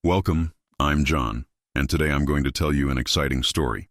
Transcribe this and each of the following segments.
Welcome, I'm John, and today I'm going to tell you an exciting story.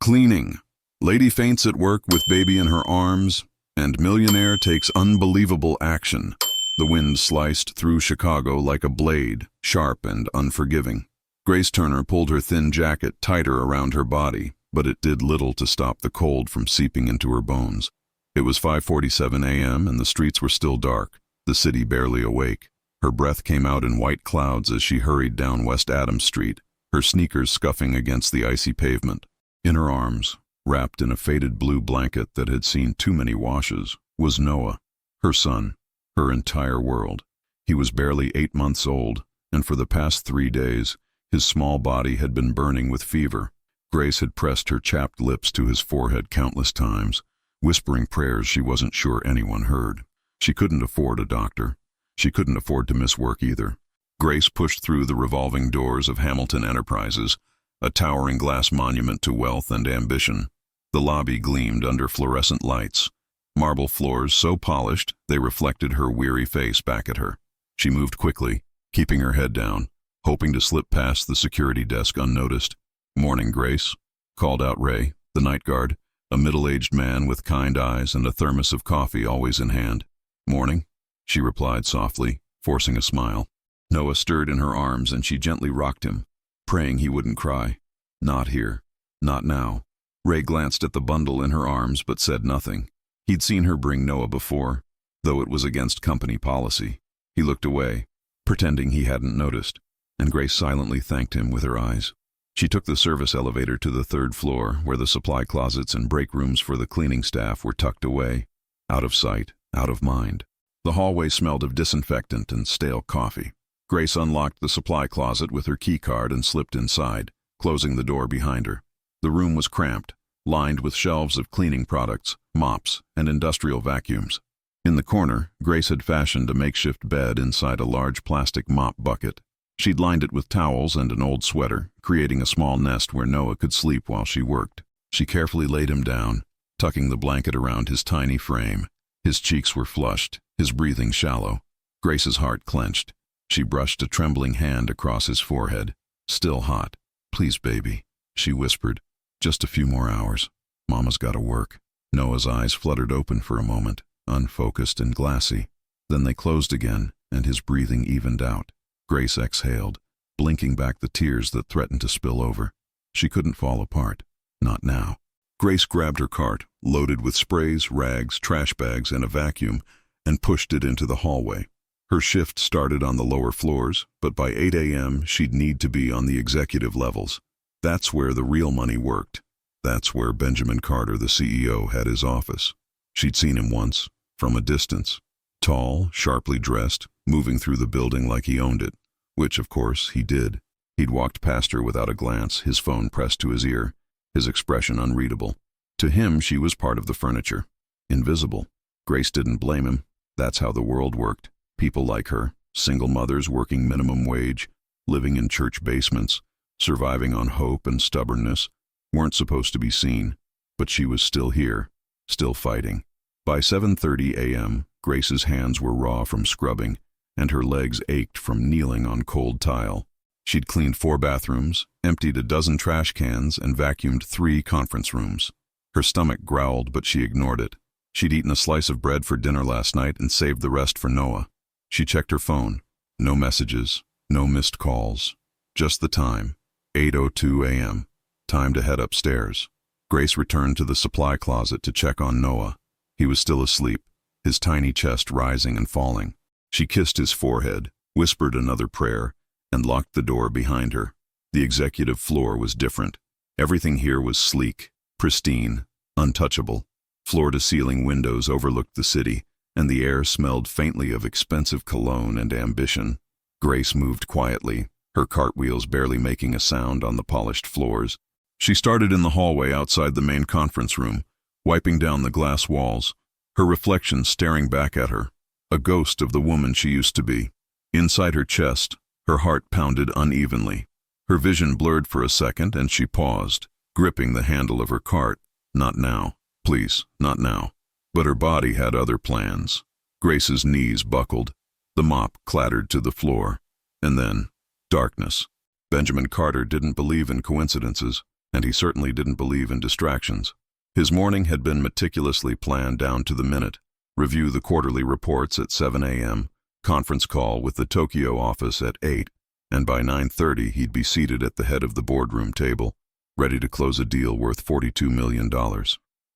Cleaning. Lady faints at work with baby in her arms, and millionaire takes unbelievable action. The wind sliced through Chicago like a blade, sharp and unforgiving. Grace Turner pulled her thin jacket tighter around her body, but it did little to stop the cold from seeping into her bones. It was 5:47 a.m. and the streets were still dark, the city barely awake. Her breath came out in white clouds as she hurried down West Adams Street, her sneakers scuffing against the icy pavement. In her arms, wrapped in a faded blue blanket that had seen too many washes, was Noah, her son, her entire world. He was barely 8 months old, and for the past 3 days, his small body had been burning with fever. Grace had pressed her chapped lips to his forehead countless times, whispering prayers she wasn't sure anyone heard. She couldn't afford a doctor. She couldn't afford to miss work either. Grace pushed through the revolving doors of Hamilton Enterprises, a towering glass monument to wealth and ambition. The lobby gleamed under fluorescent lights, marble floors so polished they reflected her weary face back at her. She moved quickly, keeping her head down, hoping to slip past the security desk unnoticed. "Morning, Grace," called out Ray, the night guard, a middle-aged man with kind eyes and a thermos of coffee always in hand. "Morning," she replied softly, forcing a smile. Noah stirred in her arms and she gently rocked him, praying he wouldn't cry. Not here. Not now. Ray glanced at the bundle in her arms but said nothing. He'd seen her bring Noah before, though it was against company policy. He looked away, pretending he hadn't noticed, and Grace silently thanked him with her eyes. She took the service elevator to the 3rd floor, where the supply closets and break rooms for the cleaning staff were tucked away, out of sight, out of mind. The hallway smelled of disinfectant and stale coffee. Grace unlocked the supply closet with her key card and slipped inside, closing the door behind her. The room was cramped, lined with shelves of cleaning products, mops, and industrial vacuums. In the corner, Grace had fashioned a makeshift bed inside a large plastic mop bucket. She'd lined it with towels and an old sweater, creating a small nest where Noah could sleep while she worked. She carefully laid him down, tucking the blanket around his tiny frame. His cheeks were flushed, his breathing shallow. Grace's heart clenched. She brushed a trembling hand across his forehead. "Still hot. Please, baby," she whispered. "Just a few more hours. Mama's gotta work." Noah's eyes fluttered open for a moment, unfocused and glassy. Then they closed again, and his breathing evened out. Grace exhaled, blinking back the tears that threatened to spill over. She couldn't fall apart. Not now. Grace grabbed her cart, loaded with sprays, rags, trash bags, and a vacuum, and pushed it into the hallway. Her shift started on the lower floors, but by 8 a.m. she'd need to be on the executive levels. That's where the real money worked. That's where Benjamin Carter, the CEO, had his office. She'd seen him once, from a distance. Tall, sharply dressed, moving through the building like he owned it, which, of course, he did. He'd walked past her without a glance, his phone pressed to his ear, his expression unreadable. To him, she was part of the furniture. Invisible. Grace didn't blame him. That's how the world worked. People like her, single mothers working minimum wage, living in church basements, surviving on hope and stubbornness, weren't supposed to be seen. But she was still here, still fighting. By 7:30 a.m., Grace's hands were raw from scrubbing, and her legs ached from kneeling on cold tile. She'd cleaned 4 bathrooms, emptied a dozen trash cans, and vacuumed 3 conference rooms. Her stomach growled, but she ignored it. She'd eaten a slice of bread for dinner last night and saved the rest for Noah. She checked her phone. No messages, no missed calls. Just the time, 8:02 a.m. Time to head upstairs. Grace returned to the supply closet to check on Noah. He was still asleep, his tiny chest rising and falling. She kissed his forehead, whispered another prayer, and locked the door behind her. The executive floor was different. Everything here was sleek, pristine, untouchable. Floor-to-ceiling windows overlooked the city, and the air smelled faintly of expensive cologne and ambition. Grace moved quietly, her cartwheels barely making a sound on the polished floors. She started in the hallway outside the main conference room, wiping down the glass walls, her reflection staring back at her, a ghost of the woman she used to be. Inside her chest, her heart pounded unevenly. Her vision blurred for a second, and she paused, gripping the handle of her cart. Not now. Please, not now. But her body had other plans. Grace's knees buckled. The mop clattered to the floor. And then, Darkness. Benjamin Carter didn't believe in coincidences, and he certainly didn't believe in distractions. His morning had been meticulously planned down to the minute. Review the quarterly reports at 7 a.m., conference call with the Tokyo office at 8, and by 9:30 he'd be seated at the head of the boardroom table, ready to close a deal worth $42 million.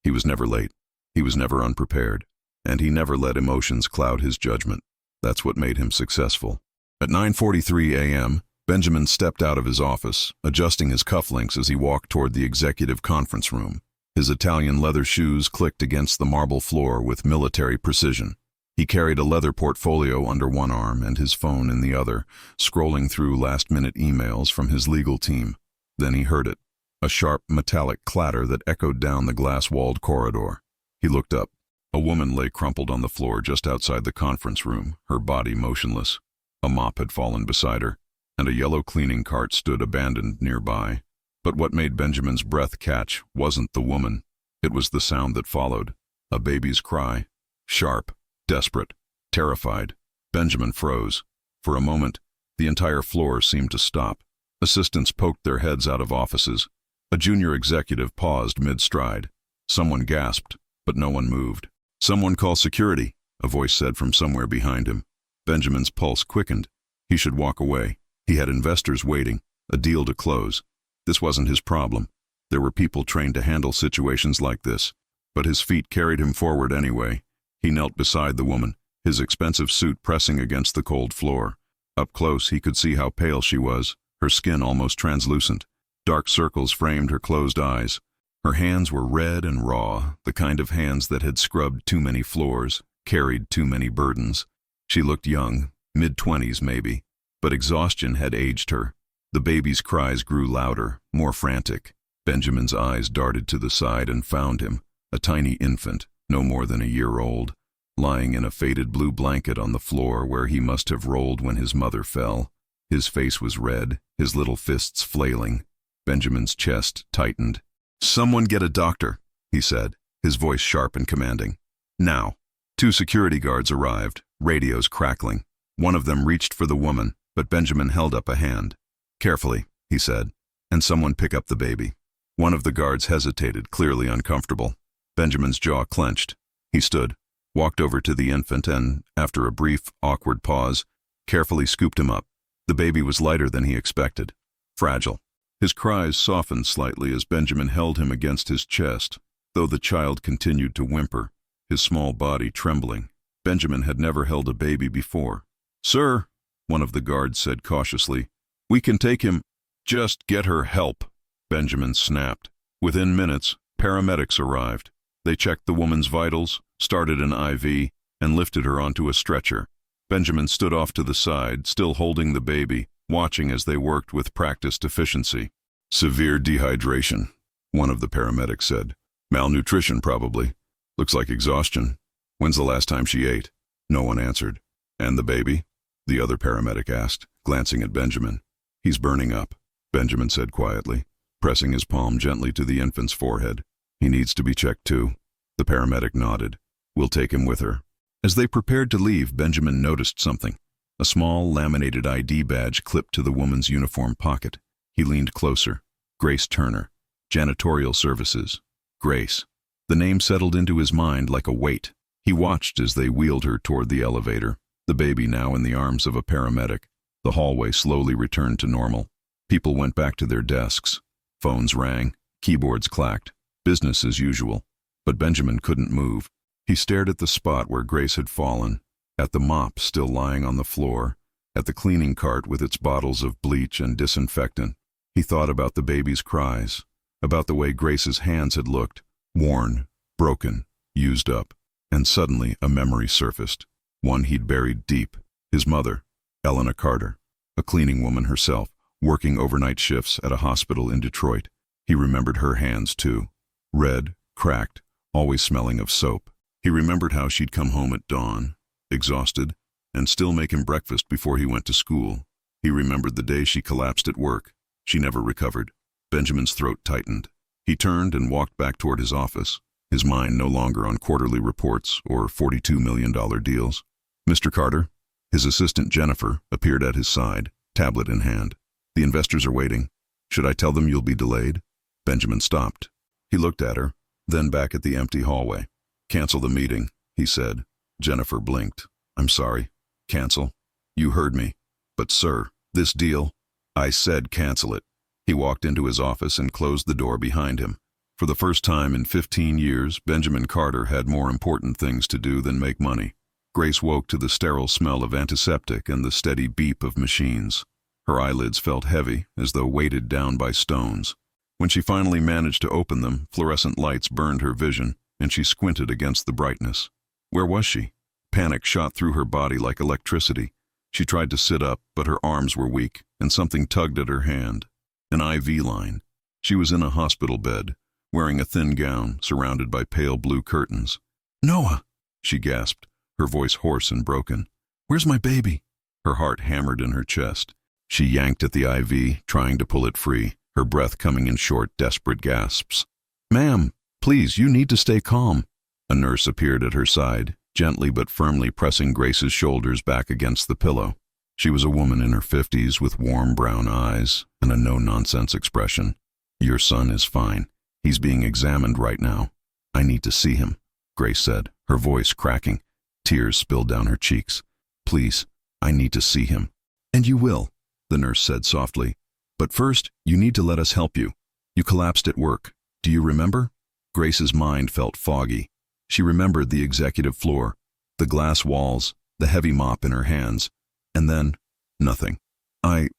He was never late, he was never unprepared, and he never let emotions cloud his judgment. That's what made him successful. At 9:43 a.m., Benjamin stepped out of his office, adjusting his cufflinks as he walked toward the executive conference room. His Italian leather shoes clicked against the marble floor with military precision. He carried a leather portfolio under one arm and his phone in the other, scrolling through last-minute emails from his legal team. Then he heard it, a sharp metallic clatter that echoed down the glass-walled corridor. He looked up. A woman lay crumpled on the floor just outside the conference room, her body motionless. A mop had fallen beside her, and a yellow cleaning cart stood abandoned nearby. But what made Benjamin's breath catch wasn't the woman. It was the sound that followed, a baby's cry. Sharp, desperate, terrified. Benjamin froze. For a moment, the entire floor seemed to stop. Assistants poked their heads out of offices. A junior executive paused mid-stride. Someone gasped, but no one moved. "Someone call security," a voice said from somewhere behind him. Benjamin's pulse quickened. He should walk away. He had investors waiting, a deal to close. This wasn't his problem. There were people trained to handle situations like this. But his feet carried him forward anyway. He knelt beside the woman, his expensive suit pressing against the cold floor. Up close, he could see how pale she was, her skin almost translucent. Dark circles framed her closed eyes. Her hands were red and raw, the kind of hands that had scrubbed too many floors, carried too many burdens. She looked young, mid-20s maybe, but exhaustion had aged her. The baby's cries grew louder, more frantic. Benjamin's eyes darted to the side and found him, a tiny infant, no more than a year old, lying in a faded blue blanket on the floor where he must have rolled when his mother fell. His face was red, his little fists flailing. Benjamin's chest tightened. "Someone get a doctor," he said, his voice sharp and commanding. "Now." 2 security guards arrived, radios crackling. One of them reached for the woman, but Benjamin held up a hand. "Carefully," he said, "and someone pick up the baby." One of the guards hesitated, clearly uncomfortable. Benjamin's jaw clenched. He stood, walked over to the infant and, after a brief, awkward pause, carefully scooped him up. The baby was lighter than he expected. Fragile. His cries softened slightly as Benjamin held him against his chest, though the child continued to whimper, his small body trembling. Benjamin had never held a baby before. "Sir," one of the guards said cautiously, "we can take him." "Just get her help," Benjamin snapped. Within minutes, paramedics arrived. They checked the woman's vitals, started an IV, and lifted her onto a stretcher. Benjamin stood off to the side, still holding the baby, watching as they worked with practiced efficiency. "Severe dehydration," one of the paramedics said. "Malnutrition, probably. Looks like exhaustion. When's the last time she ate?" No one answered. "And the baby?" the other paramedic asked, glancing at Benjamin. "He's burning up," Benjamin said quietly, pressing his palm gently to the infant's forehead. "He needs to be checked too." The paramedic nodded. "We'll take him with her." As they prepared to leave, Benjamin noticed something. A small, laminated ID badge clipped to the woman's uniform pocket. He leaned closer. Grace Turner. Janitorial Services. Grace. The name settled into his mind like a weight. He watched as they wheeled her toward the elevator, the baby now in the arms of a paramedic. The hallway slowly returned to normal. People went back to their desks. Phones rang. Keyboards clacked. Business as usual. But Benjamin couldn't move. He stared at the spot where Grace had fallen, at the mop still lying on the floor, at the cleaning cart with its bottles of bleach and disinfectant. He thought about the baby's cries, about the way Grace's hands had looked, worn, broken, used up. And suddenly a memory surfaced, one he'd buried deep. His mother, Elena Carter, a cleaning woman herself, working overnight shifts at a hospital in Detroit. He remembered her hands too, red, cracked, always smelling of soap. He remembered how she'd come home at dawn, exhausted, and still make him breakfast before he went to school. He remembered the day she collapsed at work. She never recovered. Benjamin's throat tightened. He turned and walked back toward his office, his mind no longer on quarterly reports or $42 million deals. "Mr. Carter?" His assistant Jennifer appeared at his side. tablet in hand. The investors are waiting. Should I tell them you'll be delayed? Benjamin stopped. He looked at her, then back at the empty hallway. Cancel the meeting, he said. Jennifer blinked. I'm sorry. Cancel. You heard me. But sir, this deal. I said cancel it. He walked into his office and closed the door behind him. For the first time in 15 years, Benjamin Carter had more important things to do than make money. Grace woke to the sterile smell of antiseptic and the steady beep of machines. Her eyelids felt heavy, as though weighted down by stones. When she finally managed to open them, fluorescent lights burned her vision, and she squinted against the brightness. Where was she? Panic shot through her body like electricity. She tried to sit up, but her arms were weak, and something tugged at her hand. An IV line. She was in a hospital bed, wearing a thin gown, surrounded by pale blue curtains. Noah, she gasped, her voice hoarse and broken. Where's my baby? Her heart hammered in her chest. She yanked at the IV, trying to pull it free, her breath coming in short, desperate gasps. Ma'am, please, you need to stay calm. A nurse appeared at her side, gently but firmly pressing Grace's shoulders back against the pillow. She was a woman in her 50s with warm brown eyes and a no-nonsense expression. Your son is fine. He's being examined right now. I need to see him, Grace said, her voice cracking. Tears spilled down her cheeks. Please, I need to see him. And you will, the nurse said softly. But first, you need to let us help you. You collapsed at work. Do you remember? Grace's mind felt foggy. She remembered the executive floor, the glass walls, the heavy mop in her hands, and then nothing. I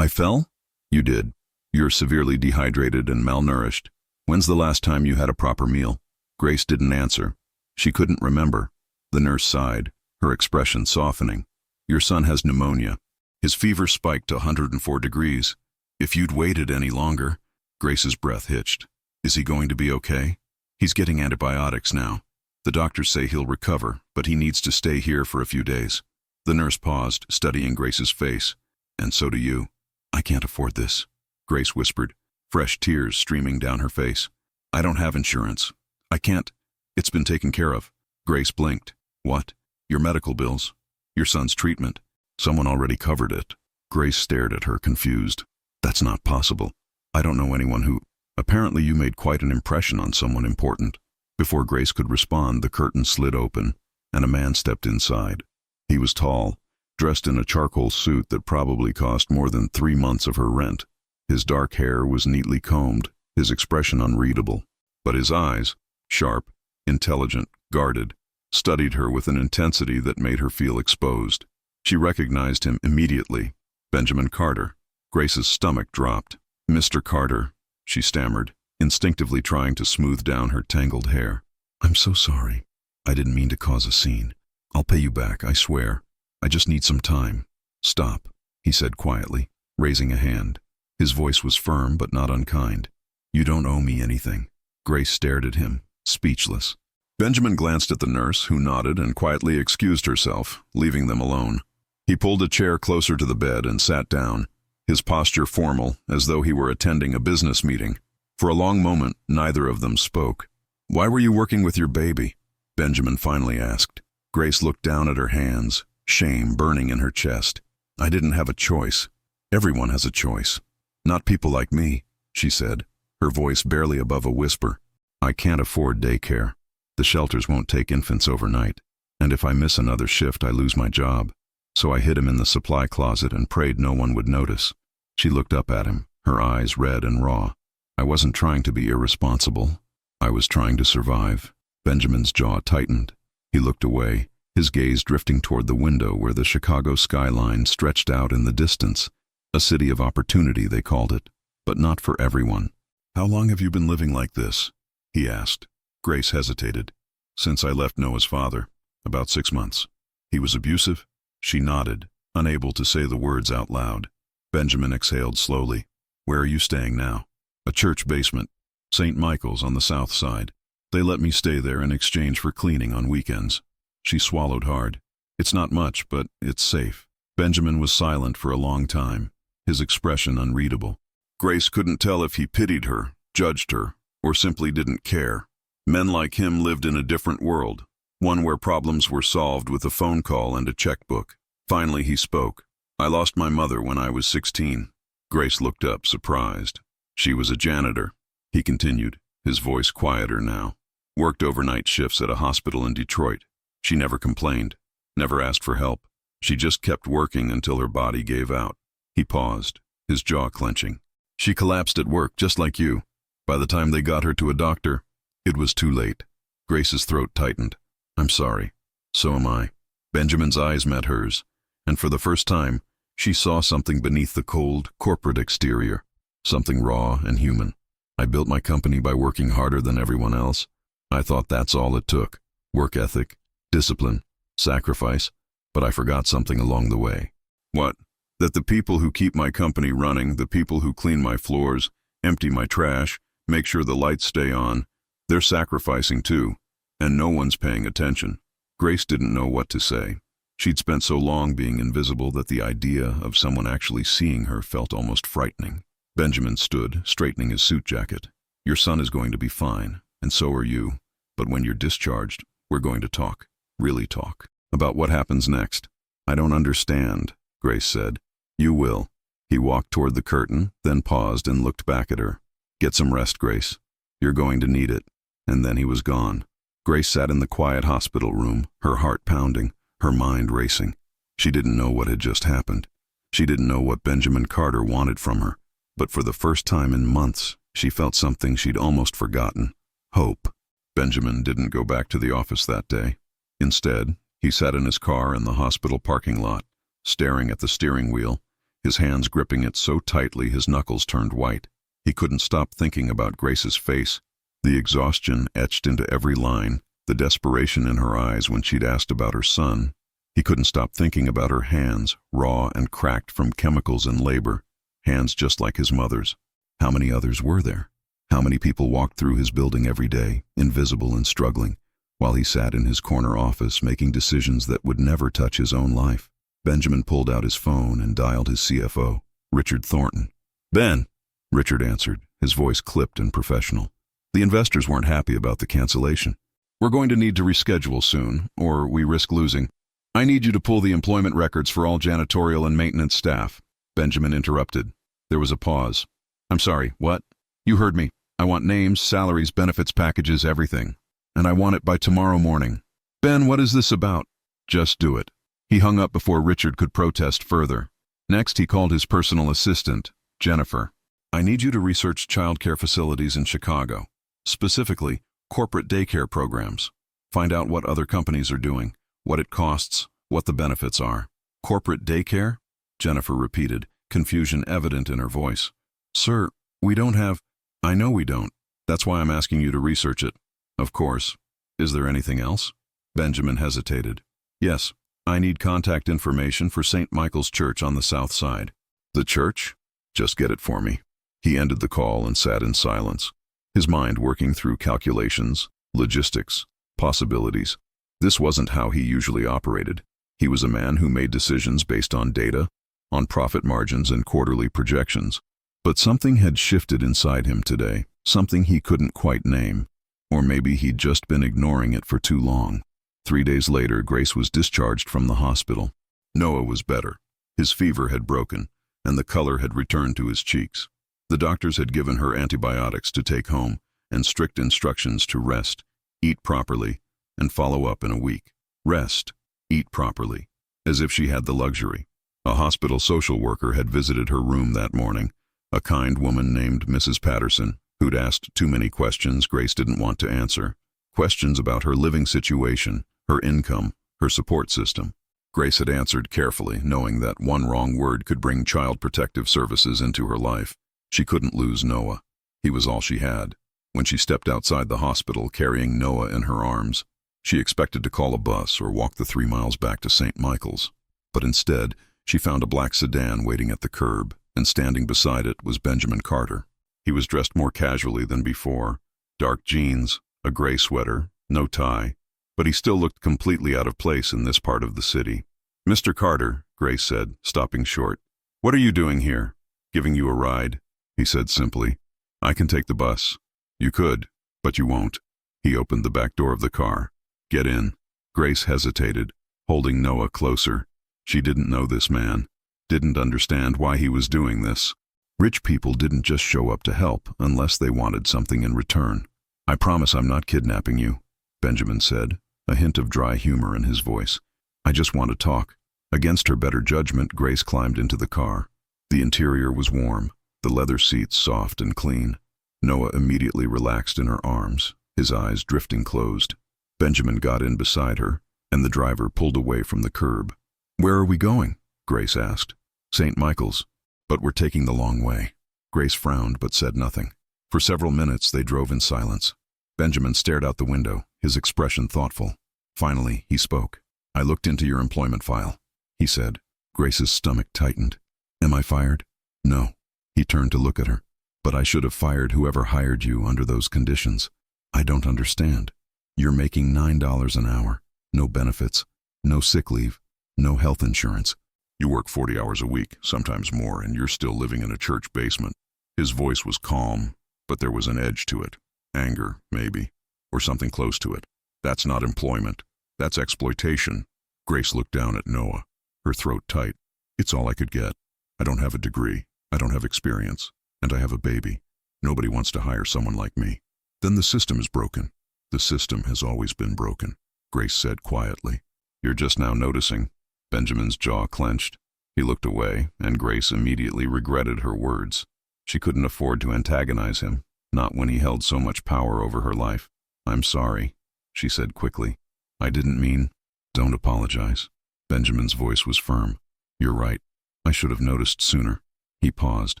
fell? You did. You're severely dehydrated and malnourished. When's the last time you had a proper meal? Grace didn't answer. She couldn't remember. The nurse sighed, her expression softening. Your son has pneumonia. His fever spiked to 104 degrees. If you'd waited any longer. Grace's breath hitched. Is he going to be okay? He's getting antibiotics now. The doctors say he'll recover, but he needs to stay here for a few days. The nurse paused, studying Grace's face. And so do you. I can't afford this, Grace whispered, fresh tears streaming down her face. I don't have insurance. I can't. It's been taken care of. Grace blinked. What? Your medical bills? Your son's treatment? Someone already covered it. Grace stared at her, confused. That's not possible. I don't know anyone who... Apparently you made quite an impression on someone important. Before Grace could respond, the curtain slid open, and a man stepped inside. He was tall, dressed in a charcoal suit that probably cost more than 3 months of her rent. His dark hair was neatly combed, his expression unreadable. But his eyes, sharp, intelligent, guarded, studied her with an intensity that made her feel exposed. She recognized him immediately. Benjamin Carter. Grace's stomach dropped. Mr. Carter, she stammered, instinctively trying to smooth down her tangled hair. I'm so sorry. I didn't mean to cause a scene. I'll pay you back, I swear. I just need some time. Stop, he said quietly, raising a hand. His voice was firm but not unkind. You don't owe me anything. Grace stared at him, speechless. Benjamin glanced at the nurse, who nodded and quietly excused herself, leaving them alone. He pulled a chair closer to the bed and sat down, his posture formal, as though he were attending a business meeting. For a long moment, neither of them spoke. Why were you working with your baby? Benjamin finally asked. Grace looked down at her hands, shame burning in her chest. I didn't have a choice. Everyone has a choice. Not people like me, she said, her voice barely above a whisper. I can't afford daycare. The shelters won't take infants overnight, and if I miss another shift, I lose my job. So I hid him in the supply closet and prayed no one would notice. She looked up at him, her eyes red and raw. I wasn't trying to be irresponsible. I was trying to survive. Benjamin's jaw tightened. He looked away, his gaze drifting toward the window where the Chicago skyline stretched out in the distance. A city of opportunity, they called it, but not for everyone. How long have you been living like this? He asked. Grace hesitated. Since I left Noah's father, about 6 months. He was abusive? She nodded, unable to say the words out loud. Benjamin exhaled slowly. Where are you staying now? A church basement. St. Michael's on the south side. They let me stay there in exchange for cleaning on weekends. She swallowed hard. It's not much, but it's safe. Benjamin was silent for a long time, his expression unreadable. Grace couldn't tell if he pitied her, judged her, or simply didn't care. Men like him lived in a different world, one where problems were solved with a phone call and a checkbook. Finally he spoke. I lost my mother when I was 16. Grace looked up, surprised. She was a janitor. He continued, his voice quieter now. Worked overnight shifts at a hospital in Detroit. She never complained, never asked for help. She just kept working until her body gave out. He paused, his jaw clenching. She collapsed at work, just like you. By the time they got her to a doctor, it was too late. Grace's throat tightened. I'm sorry. So am I. Benjamin's eyes met hers, and for the first time, she saw something beneath the cold, corporate exterior. Something raw and human. I built my company by working harder than everyone else. I thought that's all it took. Work ethic, discipline, sacrifice. But I forgot something along the way. What? That the people who keep my company running, the people who clean my floors, empty my trash, make sure the lights stay on, they're sacrificing too, and no one's paying attention. Grace didn't know what to say. She'd spent so long being invisible that the idea of someone actually seeing her felt almost frightening. Benjamin stood, straightening his suit jacket. Your son is going to be fine, and so are you. But when you're discharged, we're going to talk. Really talk. About what happens next. I don't understand, Grace said. You will. He walked toward the curtain, then paused and looked back at her. Get some rest, Grace. You're going to need it. And then he was gone. Grace sat in the quiet hospital room, her heart pounding, her mind racing. She didn't know what had just happened. She didn't know what Benjamin Carter wanted from her. But for the first time in months, she felt something she'd almost forgotten. Hope. Benjamin didn't go back to the office that day. Instead, he sat in his car in the hospital parking lot, staring at the steering wheel, his hands gripping it so tightly his knuckles turned white. He couldn't stop thinking about Grace's face, the exhaustion etched into every line, the desperation in her eyes when she'd asked about her son. He couldn't stop thinking about her hands, raw and cracked from chemicals and labor, hands just like his mother's. How many others were there? How many people walked through his building every day, invisible and struggling, while he sat in his corner office making decisions that would never touch his own life? Benjamin pulled out his phone and dialed his CFO, Richard Thornton. Ben, Richard answered, his voice clipped and professional. The investors weren't happy about the cancellation. We're going to need to reschedule soon, or we risk losing. I need you to pull the employment records for all janitorial and maintenance staff. Benjamin interrupted. There was a pause. I'm sorry, what? You heard me. I want names, salaries, benefits packages, everything. And I want it by tomorrow morning. Ben, what is this about? Just do it. He hung up before Richard could protest further. Next, he called his personal assistant, Jennifer. I need you to research childcare facilities in Chicago, specifically corporate daycare programs. Find out what other companies are doing, what it costs, what the benefits are. Corporate daycare? Jennifer repeated, confusion evident in her voice. Sir, we don't have... I know we don't. That's why I'm asking you to research it. Of course. Is there anything else? Benjamin hesitated. Yes, I need contact information for St. Michael's Church on the south side. The church? Just get it for me. He ended the call and sat in silence, his mind working through calculations, logistics, possibilities. This wasn't how he usually operated. He was a man who made decisions based on data, on profit margins and quarterly projections. But something had shifted inside him today, something he couldn't quite name. Or maybe he'd just been ignoring it for too long. 3 days later, Grace was discharged from the hospital. Noah was better. His fever had broken, and the color had returned to his cheeks. The doctors had given her antibiotics to take home, and strict instructions to rest, eat properly, and follow up in a week. Rest, eat properly, as if she had the luxury. A hospital social worker had visited her room that morning, a kind woman named Mrs. Patterson, who'd asked too many questions Grace didn't want to answer. Questions about her living situation, her income, her support system. Grace had answered carefully, knowing that one wrong word could bring Child Protective Services into her life. She couldn't lose Noah. He was all she had. When she stepped outside the hospital carrying Noah in her arms, she expected to call a bus or walk the 3 miles back to St. Michael's. But instead, she found a black sedan waiting at the curb, and standing beside it was Benjamin Carter. He was dressed more casually than before, dark jeans, a gray sweater, no tie, but he still looked completely out of place in this part of the city. Mr. Carter, Grace said, stopping short. What are you doing here? Giving you a ride, he said simply. I can take the bus. You could, but you won't. He opened the back door of the car. Get in. Grace hesitated, holding Noah closer. She didn't know this man, didn't understand why he was doing this. Rich people didn't just show up to help unless they wanted something in return. "I promise I'm not kidnapping you," Benjamin said, a hint of dry humor in his voice. "I just want to talk." Against her better judgment, Grace climbed into the car. The interior was warm, the leather seats soft and clean. Noah immediately relaxed in her arms, his eyes drifting closed. Benjamin got in beside her, and the driver pulled away from the curb. "Where are we going?" Grace asked. "St. Michael's, but we're taking the long way." Grace frowned but said nothing. For several minutes they drove in silence. Benjamin stared out the window, his expression thoughtful. Finally, he spoke. "I looked into your employment file," he said. Grace's stomach tightened. "Am I fired?" "No." He turned to look at her. "But I should have fired whoever hired you under those conditions." "I don't understand." "You're making $9 an hour. No benefits, no sick leave, no health insurance. You work 40 hours a week, sometimes more, and you're still living in a church basement." His voice was calm, but there was an edge to it. Anger, maybe, or something close to it. "That's not employment. That's exploitation." Grace looked down at Noah, her throat tight. "It's all I could get. I don't have a degree. I don't have experience. And I have a baby. Nobody wants to hire someone like me." "Then the system is broken." "The system has always been broken," Grace said quietly. "You're just now noticing." Benjamin's jaw clenched. He looked away, and Grace immediately regretted her words. She couldn't afford to antagonize him, not when he held so much power over her life. "I'm sorry," she said quickly. "I didn't mean—" "Don't apologize." Benjamin's voice was firm. "You're right. I should have noticed sooner." He paused.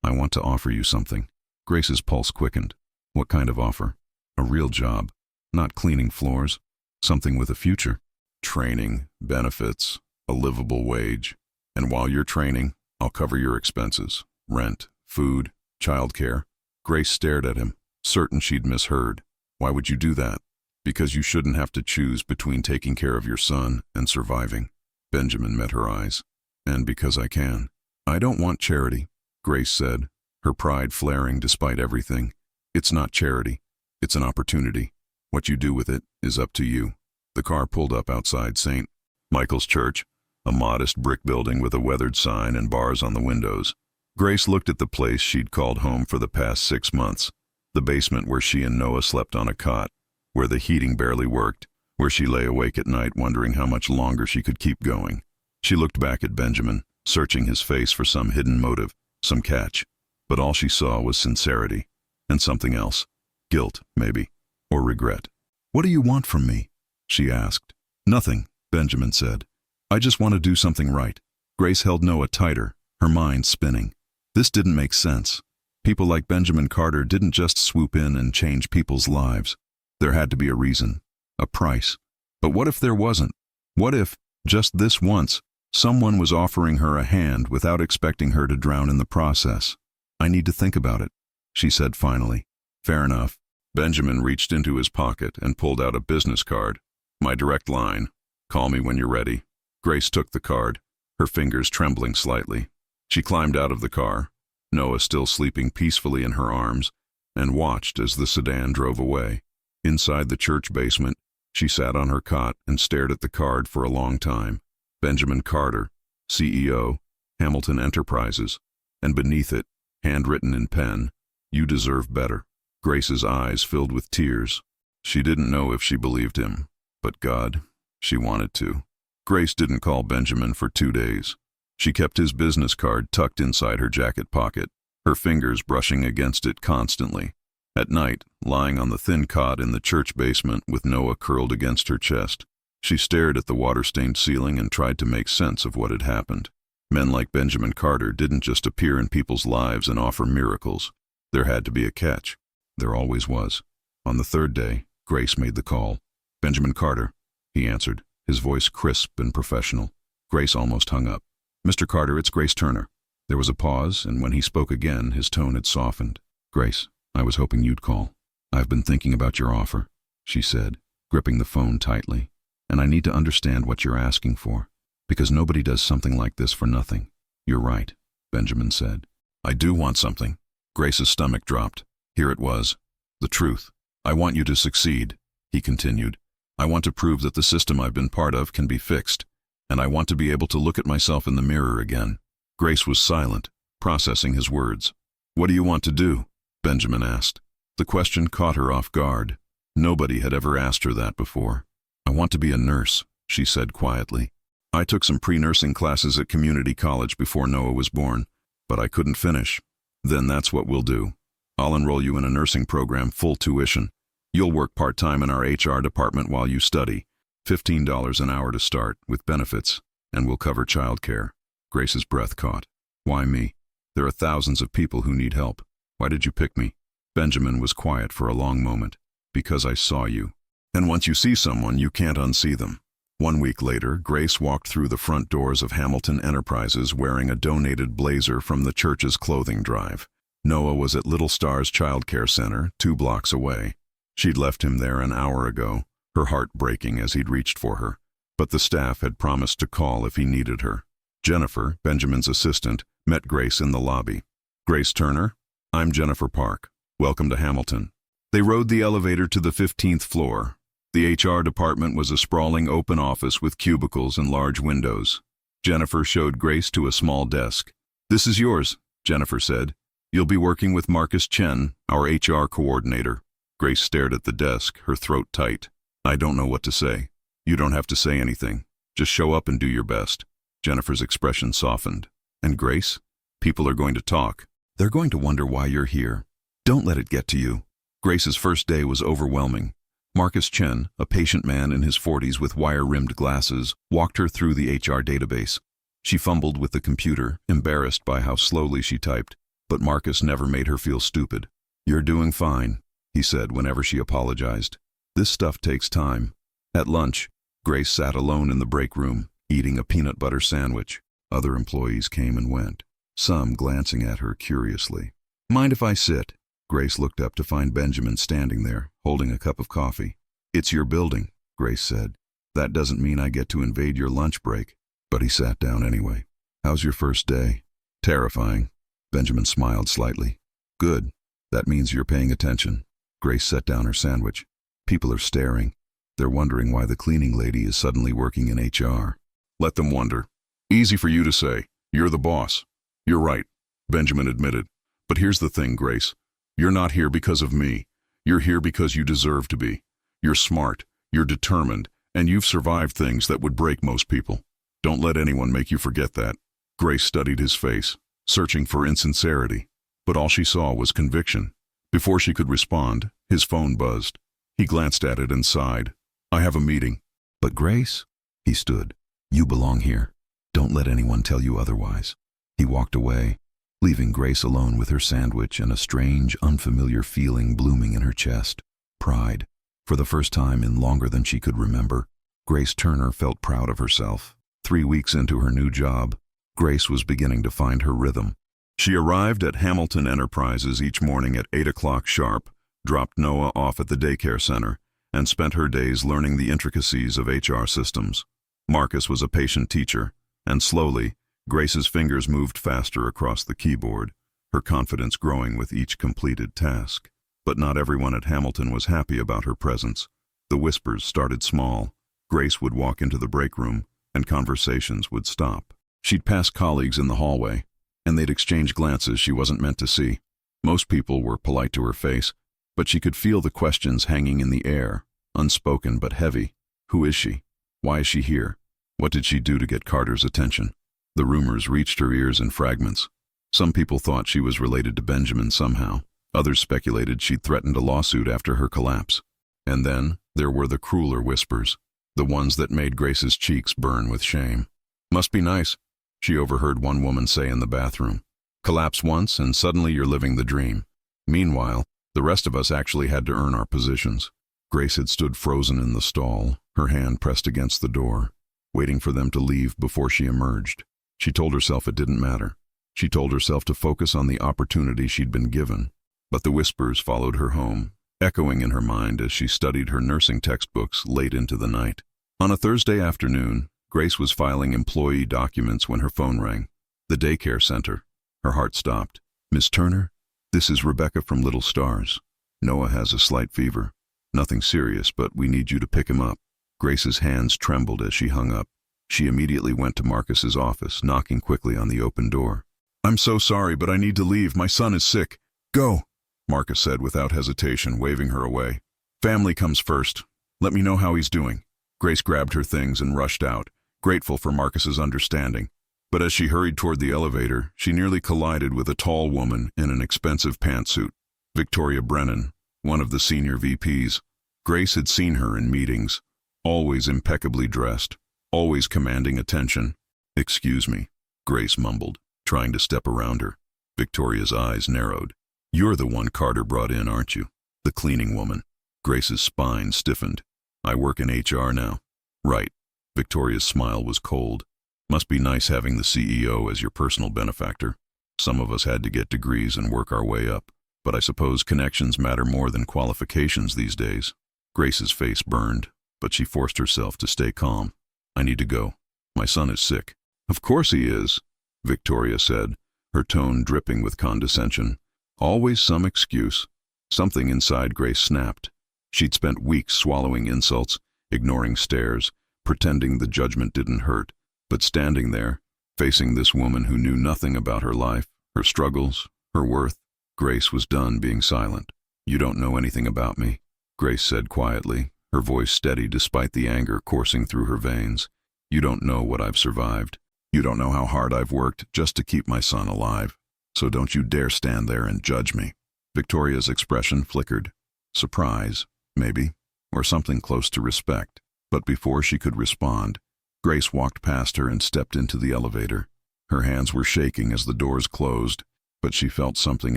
"I want to offer you something." Grace's pulse quickened. "What kind of offer?" "A real job. Not cleaning floors. Something with a future. Training, benefits, a livable wage. And while you're training, I'll cover your expenses. Rent, food, childcare." Grace stared at him, certain she'd misheard. "Why would you do that?" "Because you shouldn't have to choose between taking care of your son and surviving." Benjamin met her eyes. "And because I can." "I don't want charity," Grace said, her pride flaring despite everything. "It's not charity. It's an opportunity. What you do with it is up to you." The car pulled up outside St. Michael's Church, a modest brick building with a weathered sign and bars on the windows. Grace looked at the place she'd called home for the past 6 months, the basement where she and Noah slept on a cot, where the heating barely worked, where she lay awake at night wondering how much longer she could keep going. She looked back at Benjamin, searching his face for some hidden motive, some catch. But all she saw was sincerity, and something else. Guilt, maybe, or regret. "What do you want from me?" she asked. "Nothing," Benjamin said. "I just want to do something right." Grace held Noah tighter, her mind spinning. This didn't make sense. People like Benjamin Carter didn't just swoop in and change people's lives. There had to be a reason, a price. But what if there wasn't? What if, just this once, someone was offering her a hand without expecting her to drown in the process? "I need to think about it," she said finally. "Fair enough." Benjamin reached into his pocket and pulled out a business card. "My direct line. Call me when you're ready." Grace took the card, her fingers trembling slightly. She climbed out of the car, Noah still sleeping peacefully in her arms, and watched as the sedan drove away. Inside the church basement, she sat on her cot and stared at the card for a long time. Benjamin Carter, CEO, Hamilton Enterprises, and beneath it, handwritten in pen, "You deserve better." Grace's eyes filled with tears. She didn't know if she believed him, but God, she wanted to. Grace didn't call Benjamin for 2 days. She kept his business card tucked inside her jacket pocket, her fingers brushing against it constantly. At night, lying on the thin cot in the church basement with Noah curled against her chest, she stared at the water-stained ceiling and tried to make sense of what had happened. Men like Benjamin Carter didn't just appear in people's lives and offer miracles. There had to be a catch. There always was. On the 3rd day, Grace made the call. "Benjamin Carter," he answered, his voice crisp and professional. Grace almost hung up. "Mr. Carter, it's Grace Turner." There was a pause, and when he spoke again, his tone had softened. "Grace, I was hoping you'd call. I've been thinking about your offer," she said, gripping the phone tightly. "And I need to understand what you're asking for, because nobody does something like this for nothing." "You're right," Benjamin said. "I do want something." Grace's stomach dropped. Here it was. The truth. "I want you to succeed," he continued. "I want to prove that the system I've been part of can be fixed, and I want to be able to look at myself in the mirror again. Grace was silent, processing his words. "What do you want to do?" Benjamin asked. The question caught her off guard. Nobody had ever asked her that before. "I want to be a nurse," she said quietly. "I took some pre-nursing classes at community college before Noah was born, but I couldn't finish. Then that's what we'll do. I'll enroll you in a nursing program, full tuition. You'll work part-time in our HR department while you study. $15 an hour to start, with benefits, and we'll cover childcare." Grace's breath caught. "Why me? There are thousands of people who need help. Why did you pick me?" Benjamin was quiet for a long moment. "Because I saw you. And once you see someone, you can't unsee them." 1 week later, Grace walked through the front doors of Hamilton Enterprises wearing a donated blazer from the church's clothing drive. Noah was at Little Stars Child Care Center, 2 blocks away. She'd left him there an hour ago, her heart breaking as he'd reached for her. But the staff had promised to call if he needed her. Jennifer, Benjamin's assistant, met Grace in the lobby. "Grace Turner? I'm Jennifer Park. Welcome to Hamilton." They rode the elevator to the 15th floor. The HR department was a sprawling open office with cubicles and large windows. Jennifer showed Grace to a small desk. "This is yours," Jennifer said. "You'll be working with Marcus Chen, our HR coordinator." Grace stared at the desk, her throat tight. "I don't know what to say." "You don't have to say anything. Just show up and do your best." Jennifer's expression softened. "And Grace? People are going to talk. They're going to wonder why you're here. Don't let it get to you." Grace's first day was overwhelming. Marcus Chen, a patient man in his 40s with wire-rimmed glasses, walked her through the HR database. She fumbled with the computer, embarrassed by how slowly she typed, but Marcus never made her feel stupid. "You're doing fine," he said whenever she apologized. "This stuff takes time." At lunch, Grace sat alone in the break room, eating a peanut butter sandwich. Other employees came and went, some glancing at her curiously. "Mind if I sit?" Grace looked up to find Benjamin standing there, holding a cup of coffee. "It's your building," Grace said. "That doesn't mean I get to invade your lunch break." But he sat down anyway. "How's your first day?" "Terrifying." Benjamin smiled slightly. "Good. That means you're paying attention." Grace set down her sandwich. "People are staring. They're wondering why the cleaning lady is suddenly working in HR." "Let them wonder. Easy for you to say. You're the boss." "You're right," Benjamin admitted. "But here's the thing, Grace. You're not here because of me. You're here because you deserve to be. You're smart, you're determined, and you've survived things that would break most people. Don't let anyone make you forget that." Grace studied his face, searching for insincerity, but all she saw was conviction. Before she could respond, his phone buzzed. He glanced at it and sighed. "I have a meeting." "But Grace," he stood, "you belong here. Don't let anyone tell you otherwise." He walked away, leaving Grace alone with her sandwich and a strange, unfamiliar feeling blooming in her chest. Pride. For the first time in longer than she could remember, Grace Turner felt proud of herself. 3 weeks into her new job, Grace was beginning to find her rhythm. She arrived at Hamilton Enterprises each morning at 8 o'clock sharp, dropped Noah off at the daycare center, and spent her days learning the intricacies of HR systems. Marcus was a patient teacher, and slowly, Grace's fingers moved faster across the keyboard, her confidence growing with each completed task. But not everyone at Hamilton was happy about her presence. The whispers started small. Grace would walk into the break room, and conversations would stop. She'd pass colleagues in the hallway, and they'd exchange glances she wasn't meant to see. Most people were polite to her face, but she could feel the questions hanging in the air, unspoken but heavy. Who is she? Why is she here? What did she do to get Carter's attention? The rumors reached her ears in fragments. Some people thought she was related to Benjamin somehow. Others speculated she'd threatened a lawsuit after her collapse. And then there were the crueler whispers, the ones that made Grace's cheeks burn with shame. "Must be nice," she overheard one woman say in the bathroom. "Collapse once and suddenly you're living the dream." Meanwhile, the rest of us actually had to earn our positions. Grace had stood frozen in the stall, her hand pressed against the door, waiting for them to leave before she emerged. She told herself it didn't matter. She told herself to focus on the opportunity she'd been given. But the whispers followed her home, echoing in her mind as she studied her nursing textbooks late into the night. On a Thursday afternoon, Grace was filing employee documents when her phone rang. The daycare center. Her heart stopped. "Miss Turner, this is Rebecca from Little Stars. Noah has a slight fever. Nothing serious, but we need you to pick him up." Grace's hands trembled as she hung up. She immediately went to Marcus's office, knocking quickly on the open door. "I'm so sorry, but I need to leave. My son is sick." "Go," Marcus said without hesitation, waving her away. "Family comes first. Let me know how he's doing." Grace grabbed her things and rushed out, grateful for Marcus's understanding. But as she hurried toward the elevator, she nearly collided with a tall woman in an expensive pantsuit. Victoria Brennan, one of the senior VPs. Grace had seen her in meetings, always impeccably dressed, always commanding attention. "Excuse me," Grace mumbled, trying to step around her. Victoria's eyes narrowed. "You're the one Carter brought in, aren't you? The cleaning woman." Grace's spine stiffened. "I work in HR now." "Right." Victoria's smile was cold. "Must be nice having the CEO as your personal benefactor. Some of us had to get degrees and work our way up, but I suppose connections matter more than qualifications these days." Grace's face burned, but she forced herself to stay calm. "I need to go. My son is sick." "Of course he is," Victoria said, her tone dripping with condescension. Always some excuse. Something inside Grace snapped. She'd spent weeks swallowing insults, ignoring stares, pretending the judgment didn't hurt. But standing there, facing this woman who knew nothing about her life, her struggles, her worth, Grace was done being silent. "You don't know anything about me," Grace said quietly, her voice steady despite the anger coursing through her veins. "You don't know what I've survived. You don't know how hard I've worked just to keep my son alive. So don't you dare stand there and judge me." Victoria's expression flickered. Surprise, maybe, or something close to respect. But before she could respond, Grace walked past her and stepped into the elevator. Her hands were shaking as the doors closed, but she felt something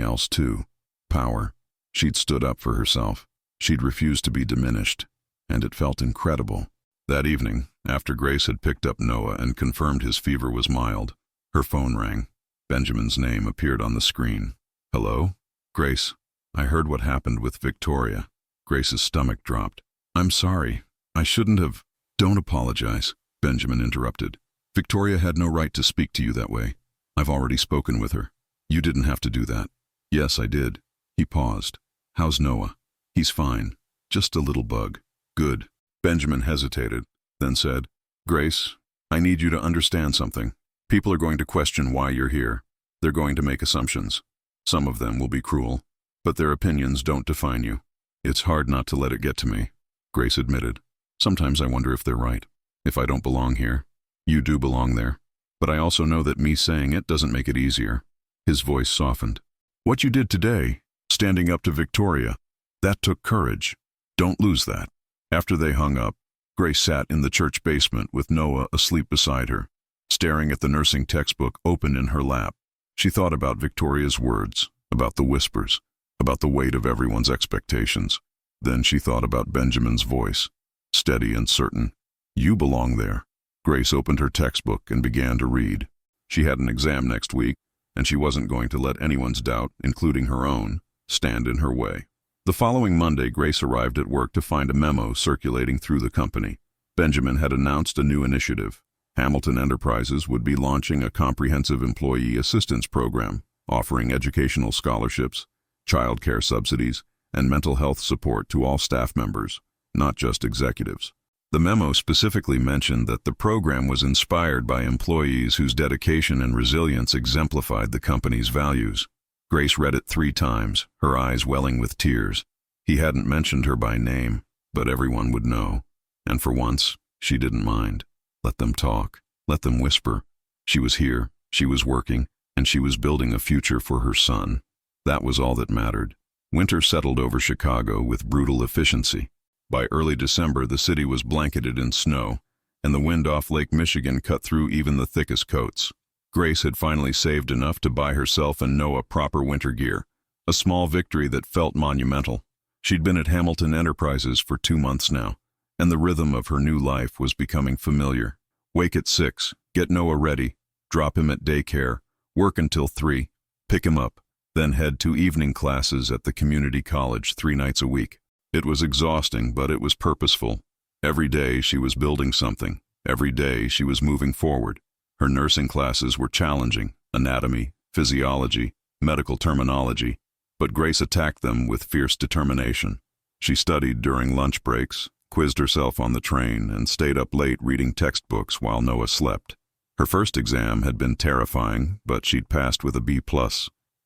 else too. Power. She'd stood up for herself. She'd refused to be diminished, and it felt incredible. That evening, after Grace had picked up Noah and confirmed his fever was mild, her phone rang. Benjamin's name appeared on the screen. "Hello? Grace, I heard what happened with Victoria." Grace's stomach dropped. "I'm sorry. I shouldn't have." "Don't apologize," Benjamin interrupted. "Victoria had no right to speak to you that way. I've already spoken with her. You didn't have to do that." "Yes, I did." He paused. "How's Noah?" "He's fine. Just a little bug." "Good." Benjamin hesitated, then said, "Grace, I need you to understand something. People are going to question why you're here. They're going to make assumptions. Some of them will be cruel, but their opinions don't define you. It's hard not to let it get to me," Grace admitted. "Sometimes I wonder if they're right. If I don't belong here, you do belong there. But I also know that me saying it doesn't make it easier." His voice softened. "What you did today, standing up to Victoria, that took courage. Don't lose that." After they hung up, Grace sat in the church basement with Noah asleep beside her, staring at the nursing textbook open in her lap. She thought about Victoria's words, about the whispers, about the weight of everyone's expectations. Then she thought about Benjamin's voice, steady and certain. "You belong there." Grace opened her textbook and began to read. She had an exam next week, and she wasn't going to let anyone's doubt, including her own, stand in her way. The following Monday, Grace arrived at work to find a memo circulating through the company. Benjamin had announced a new initiative. Hamilton Enterprises would be launching a comprehensive employee assistance program, offering educational scholarships, child care subsidies, and mental health support to all staff members, not just executives. The memo specifically mentioned that the program was inspired by employees whose dedication and resilience exemplified the company's values. Grace read it 3 times, her eyes welling with tears. He hadn't mentioned her by name, but everyone would know. And for once, she didn't mind. Let them talk. Let them whisper. She was here, she was working, and she was building a future for her son. That was all that mattered. Winter settled over Chicago with brutal efficiency. By early December, the city was blanketed in snow, and the wind off Lake Michigan cut through even the thickest coats. Grace had finally saved enough to buy herself and Noah proper winter gear, a small victory that felt monumental. She'd been at Hamilton Enterprises for 2 months now, and the rhythm of her new life was becoming familiar. Wake at 6, get Noah ready, drop him at daycare, work until 3, pick him up, then head to evening classes at the community college 3 nights a week. It was exhausting, but it was purposeful. Every day she was building something. Every day she was moving forward. Her nursing classes were challenging, anatomy, physiology, medical terminology, but Grace attacked them with fierce determination. She studied during lunch breaks, quizzed herself on the train, and stayed up late reading textbooks while Noah slept. Her first exam had been terrifying, but she'd passed with a B+.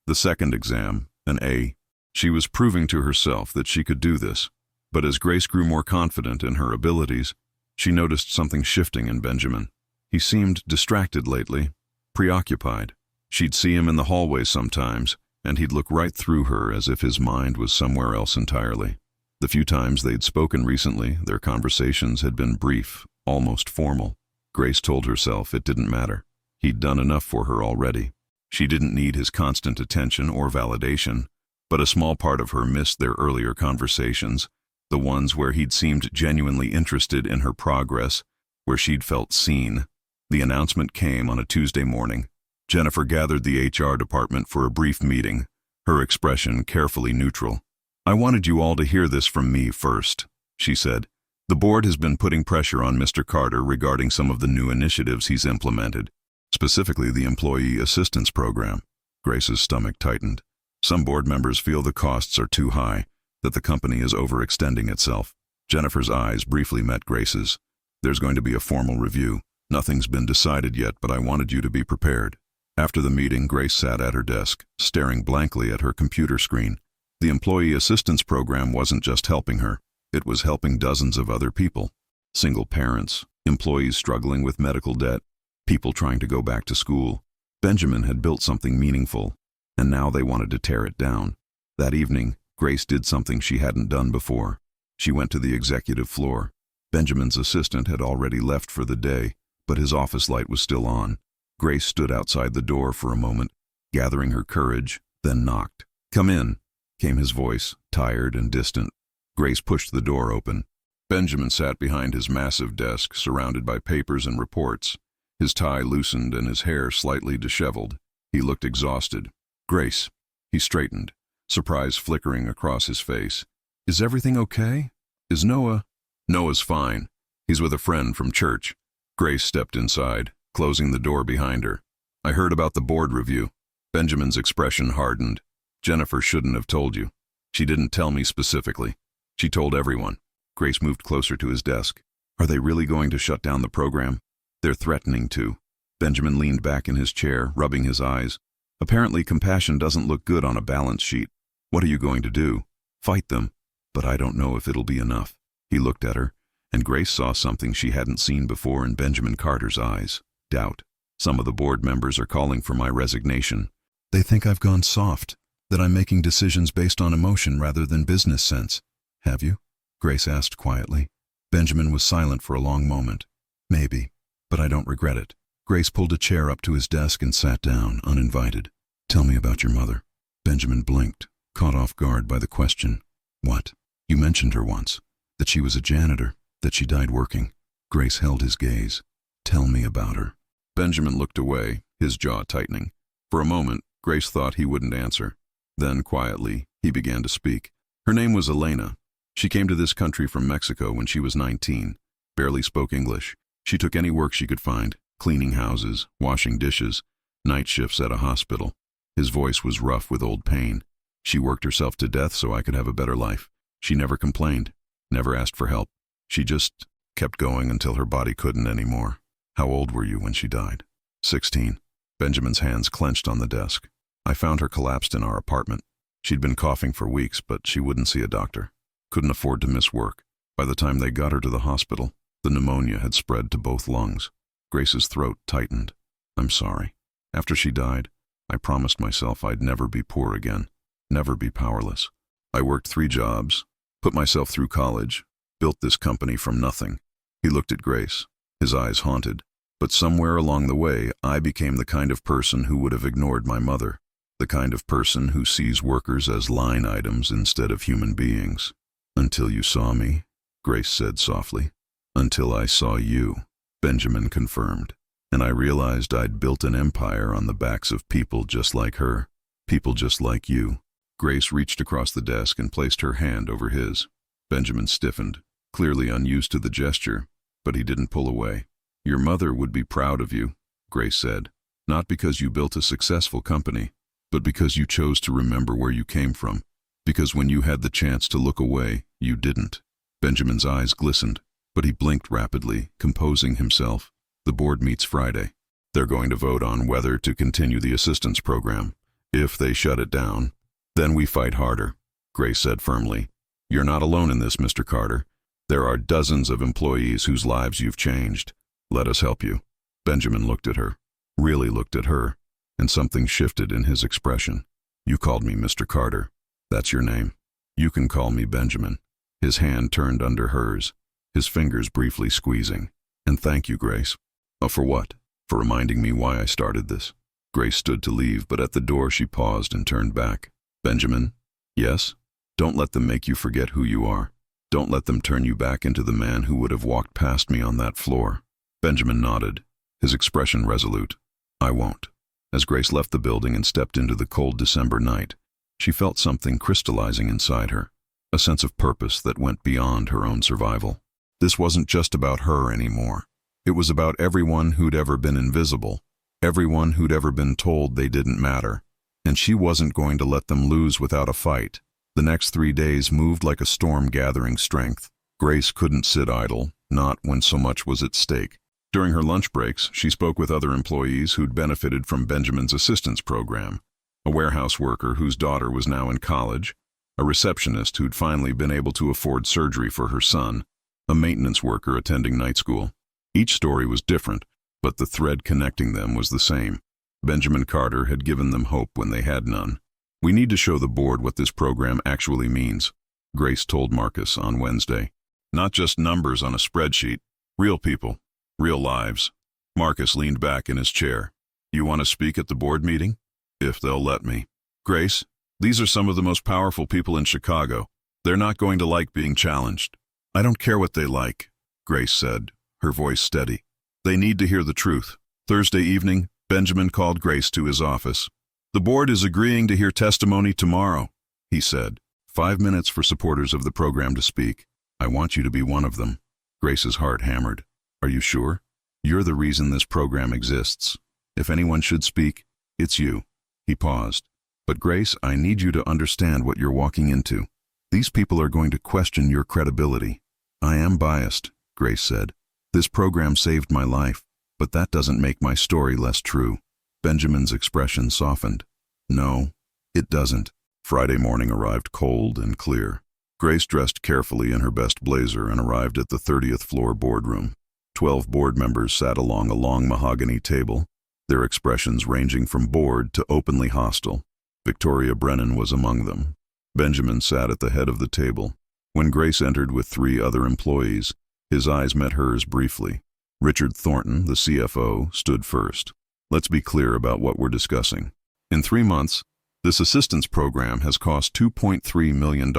The second exam, an A. She was proving to herself that she could do this. But as Grace grew more confident in her abilities, she noticed something shifting in Benjamin. He seemed distracted lately, preoccupied. She'd see him in the hallway sometimes, and he'd look right through her as if his mind was somewhere else entirely. The few times they'd spoken recently, their conversations had been brief, almost formal. Grace told herself it didn't matter. He'd done enough for her already. She didn't need his constant attention or validation, but a small part of her missed their earlier conversations, the ones where he'd seemed genuinely interested in her progress, where she'd felt seen. The announcement came on a Tuesday morning. Jennifer gathered the HR department for a brief meeting, her expression carefully neutral. "I wanted you all to hear this from me first," she said. "The board has been putting pressure on Mr. Carter regarding some of the new initiatives he's implemented, specifically the Employee Assistance Program." Grace's stomach tightened. Some board members feel the costs are too high, that the company is overextending itself. Jennifer's eyes briefly met Grace's. "There's going to be a formal review. Nothing's been decided yet, but I wanted you to be prepared." After the meeting, Grace sat at her desk, staring blankly at her computer screen. The Employee Assistance Program wasn't just helping her. It was helping dozens of other people. Single parents, employees struggling with medical debt, people trying to go back to school. Benjamin had built something meaningful, and now they wanted to tear it down. That evening, Grace did something she hadn't done before. She went to the executive floor. Benjamin's assistant had already left for the day, but his office light was still on. Grace stood outside the door for a moment, gathering her courage, then knocked. "Come in," came his voice, tired and distant. Grace pushed the door open. Benjamin sat behind his massive desk, surrounded by papers and reports. His tie loosened and his hair slightly disheveled. He looked exhausted. "Grace." He straightened, surprise flickering across his face. "Is everything okay? Is Noah—" "Noah's fine. He's with a friend from church." Grace stepped inside, closing the door behind her. "I heard about the board review." Benjamin's expression hardened. "Jennifer shouldn't have told you. She didn't tell me specifically. She told everyone." Grace moved closer to his desk. "Are they really going to shut down the program?" "They're threatening to." Benjamin leaned back in his chair, rubbing his eyes. "Apparently compassion doesn't look good on a balance sheet. What are you going to do? Fight them? But I don't know if it'll be enough." He looked at her, and Grace saw something she hadn't seen before in Benjamin Carter's eyes. Doubt. "Some of the board members are calling for my resignation. They think I've gone soft, that I'm making decisions based on emotion rather than business sense." "Have you?" Grace asked quietly. Benjamin was silent for a long moment. "Maybe, but I don't regret it." Grace pulled a chair up to his desk and sat down, uninvited. "Tell me about your mother." Benjamin blinked, caught off guard by the question. "What? You mentioned her once, that she was a janitor, that she died working." Grace held his gaze. "Tell me about her." Benjamin looked away, his jaw tightening. For a moment, Grace thought he wouldn't answer. Then, quietly, he began to speak. "Her name was Elena. She came to this country from Mexico when she was 19, barely spoke English. She took any work she could find, cleaning houses, washing dishes, night shifts at a hospital." His voice was rough with old pain. "She worked herself to death so I could have a better life. She never complained, never asked for help. She just kept going until her body couldn't anymore." "How old were you when she died?" 16. Benjamin's hands clenched on the desk. "I found her collapsed in our apartment. She'd been coughing for weeks, but she wouldn't see a doctor. Couldn't afford to miss work. By the time they got her to the hospital, the pneumonia had spread to both lungs." Grace's throat tightened. "I'm sorry. After she died, I promised myself I'd never be poor again, never be powerless. I worked 3 jobs, put myself through college, built this company from nothing." He looked at Grace, his eyes haunted. "But somewhere along the way, I became the kind of person who would have ignored my mother, the kind of person who sees workers as line items instead of human beings." "Until you saw me," Grace said softly. "Until I saw you," Benjamin confirmed. "And I realized I'd built an empire on the backs of people just like her, people just like you." Grace reached across the desk and placed her hand over his. Benjamin stiffened, clearly unused to the gesture, but he didn't pull away. "Your mother would be proud of you," Grace said. "Not because you built a successful company, but because you chose to remember where you came from. Because when you had the chance to look away, you didn't." Benjamin's eyes glistened, but he blinked rapidly, composing himself. The board meets Friday. They're going to vote on whether to continue the assistance program. If they shut it down, then we fight harder, Grace said firmly. You're not alone in this, Mr. Carter. There are dozens of employees whose lives you've changed. Let us help you. Benjamin looked at her, really looked at her, and something shifted in his expression. You called me Mr. Carter. That's your name. You can call me Benjamin. His hand turned under hers, his fingers briefly squeezing. And thank you, Grace. Oh, for what? For reminding me why I started this. Grace stood to leave, but at the door she paused and turned back. Benjamin? Yes? Don't let them make you forget who you are. Don't let them turn you back into the man who would have walked past me on that floor. Benjamin nodded, his expression resolute. I won't. As Grace left the building and stepped into the cold December night, she felt something crystallizing inside her, a sense of purpose that went beyond her own survival. This wasn't just about her anymore. It was about everyone who'd ever been invisible, everyone who'd ever been told they didn't matter, and she wasn't going to let them lose without a fight. The next 3 days moved like a storm gathering strength. Grace couldn't sit idle, not when so much was at stake. During her lunch breaks, she spoke with other employees who'd benefited from Benjamin's assistance program, a warehouse worker whose daughter was now in college, a receptionist who'd finally been able to afford surgery for her son, a maintenance worker attending night school. Each story was different, but the thread connecting them was the same. Benjamin Carter had given them hope when they had none. We need to show the board what this program actually means, Grace told Marcus on Wednesday. Not just numbers on a spreadsheet, real people, real lives. Marcus leaned back in his chair. You want to speak at the board meeting? If they'll let me. Grace, these are some of the most powerful people in Chicago. They're not going to like being challenged. I don't care what they like, Grace said, her voice steady. They need to hear the truth. Thursday evening, Benjamin called Grace to his office. The board is agreeing to hear testimony tomorrow, he said. 5 minutes for supporters of the program to speak. I want you to be one of them. Grace's heart hammered. Are you sure? You're the reason this program exists. If anyone should speak, it's you. He paused. But Grace, I need you to understand what you're walking into. These people are going to question your credibility. I am biased, Grace said. This program saved my life, but that doesn't make my story less true. Benjamin's expression softened. No, it doesn't. Friday morning arrived cold and clear. Grace dressed carefully in her best blazer and arrived at the 30th floor boardroom. 12 board members sat along a long mahogany table, their expressions ranging from bored to openly hostile. Victoria Brennan was among them. Benjamin sat at the head of the table. When Grace entered with 3 other employees, his eyes met hers briefly. Richard Thornton, the CFO, stood first. Let's be clear about what we're discussing. In 3 months, this assistance program has cost $2.3 million.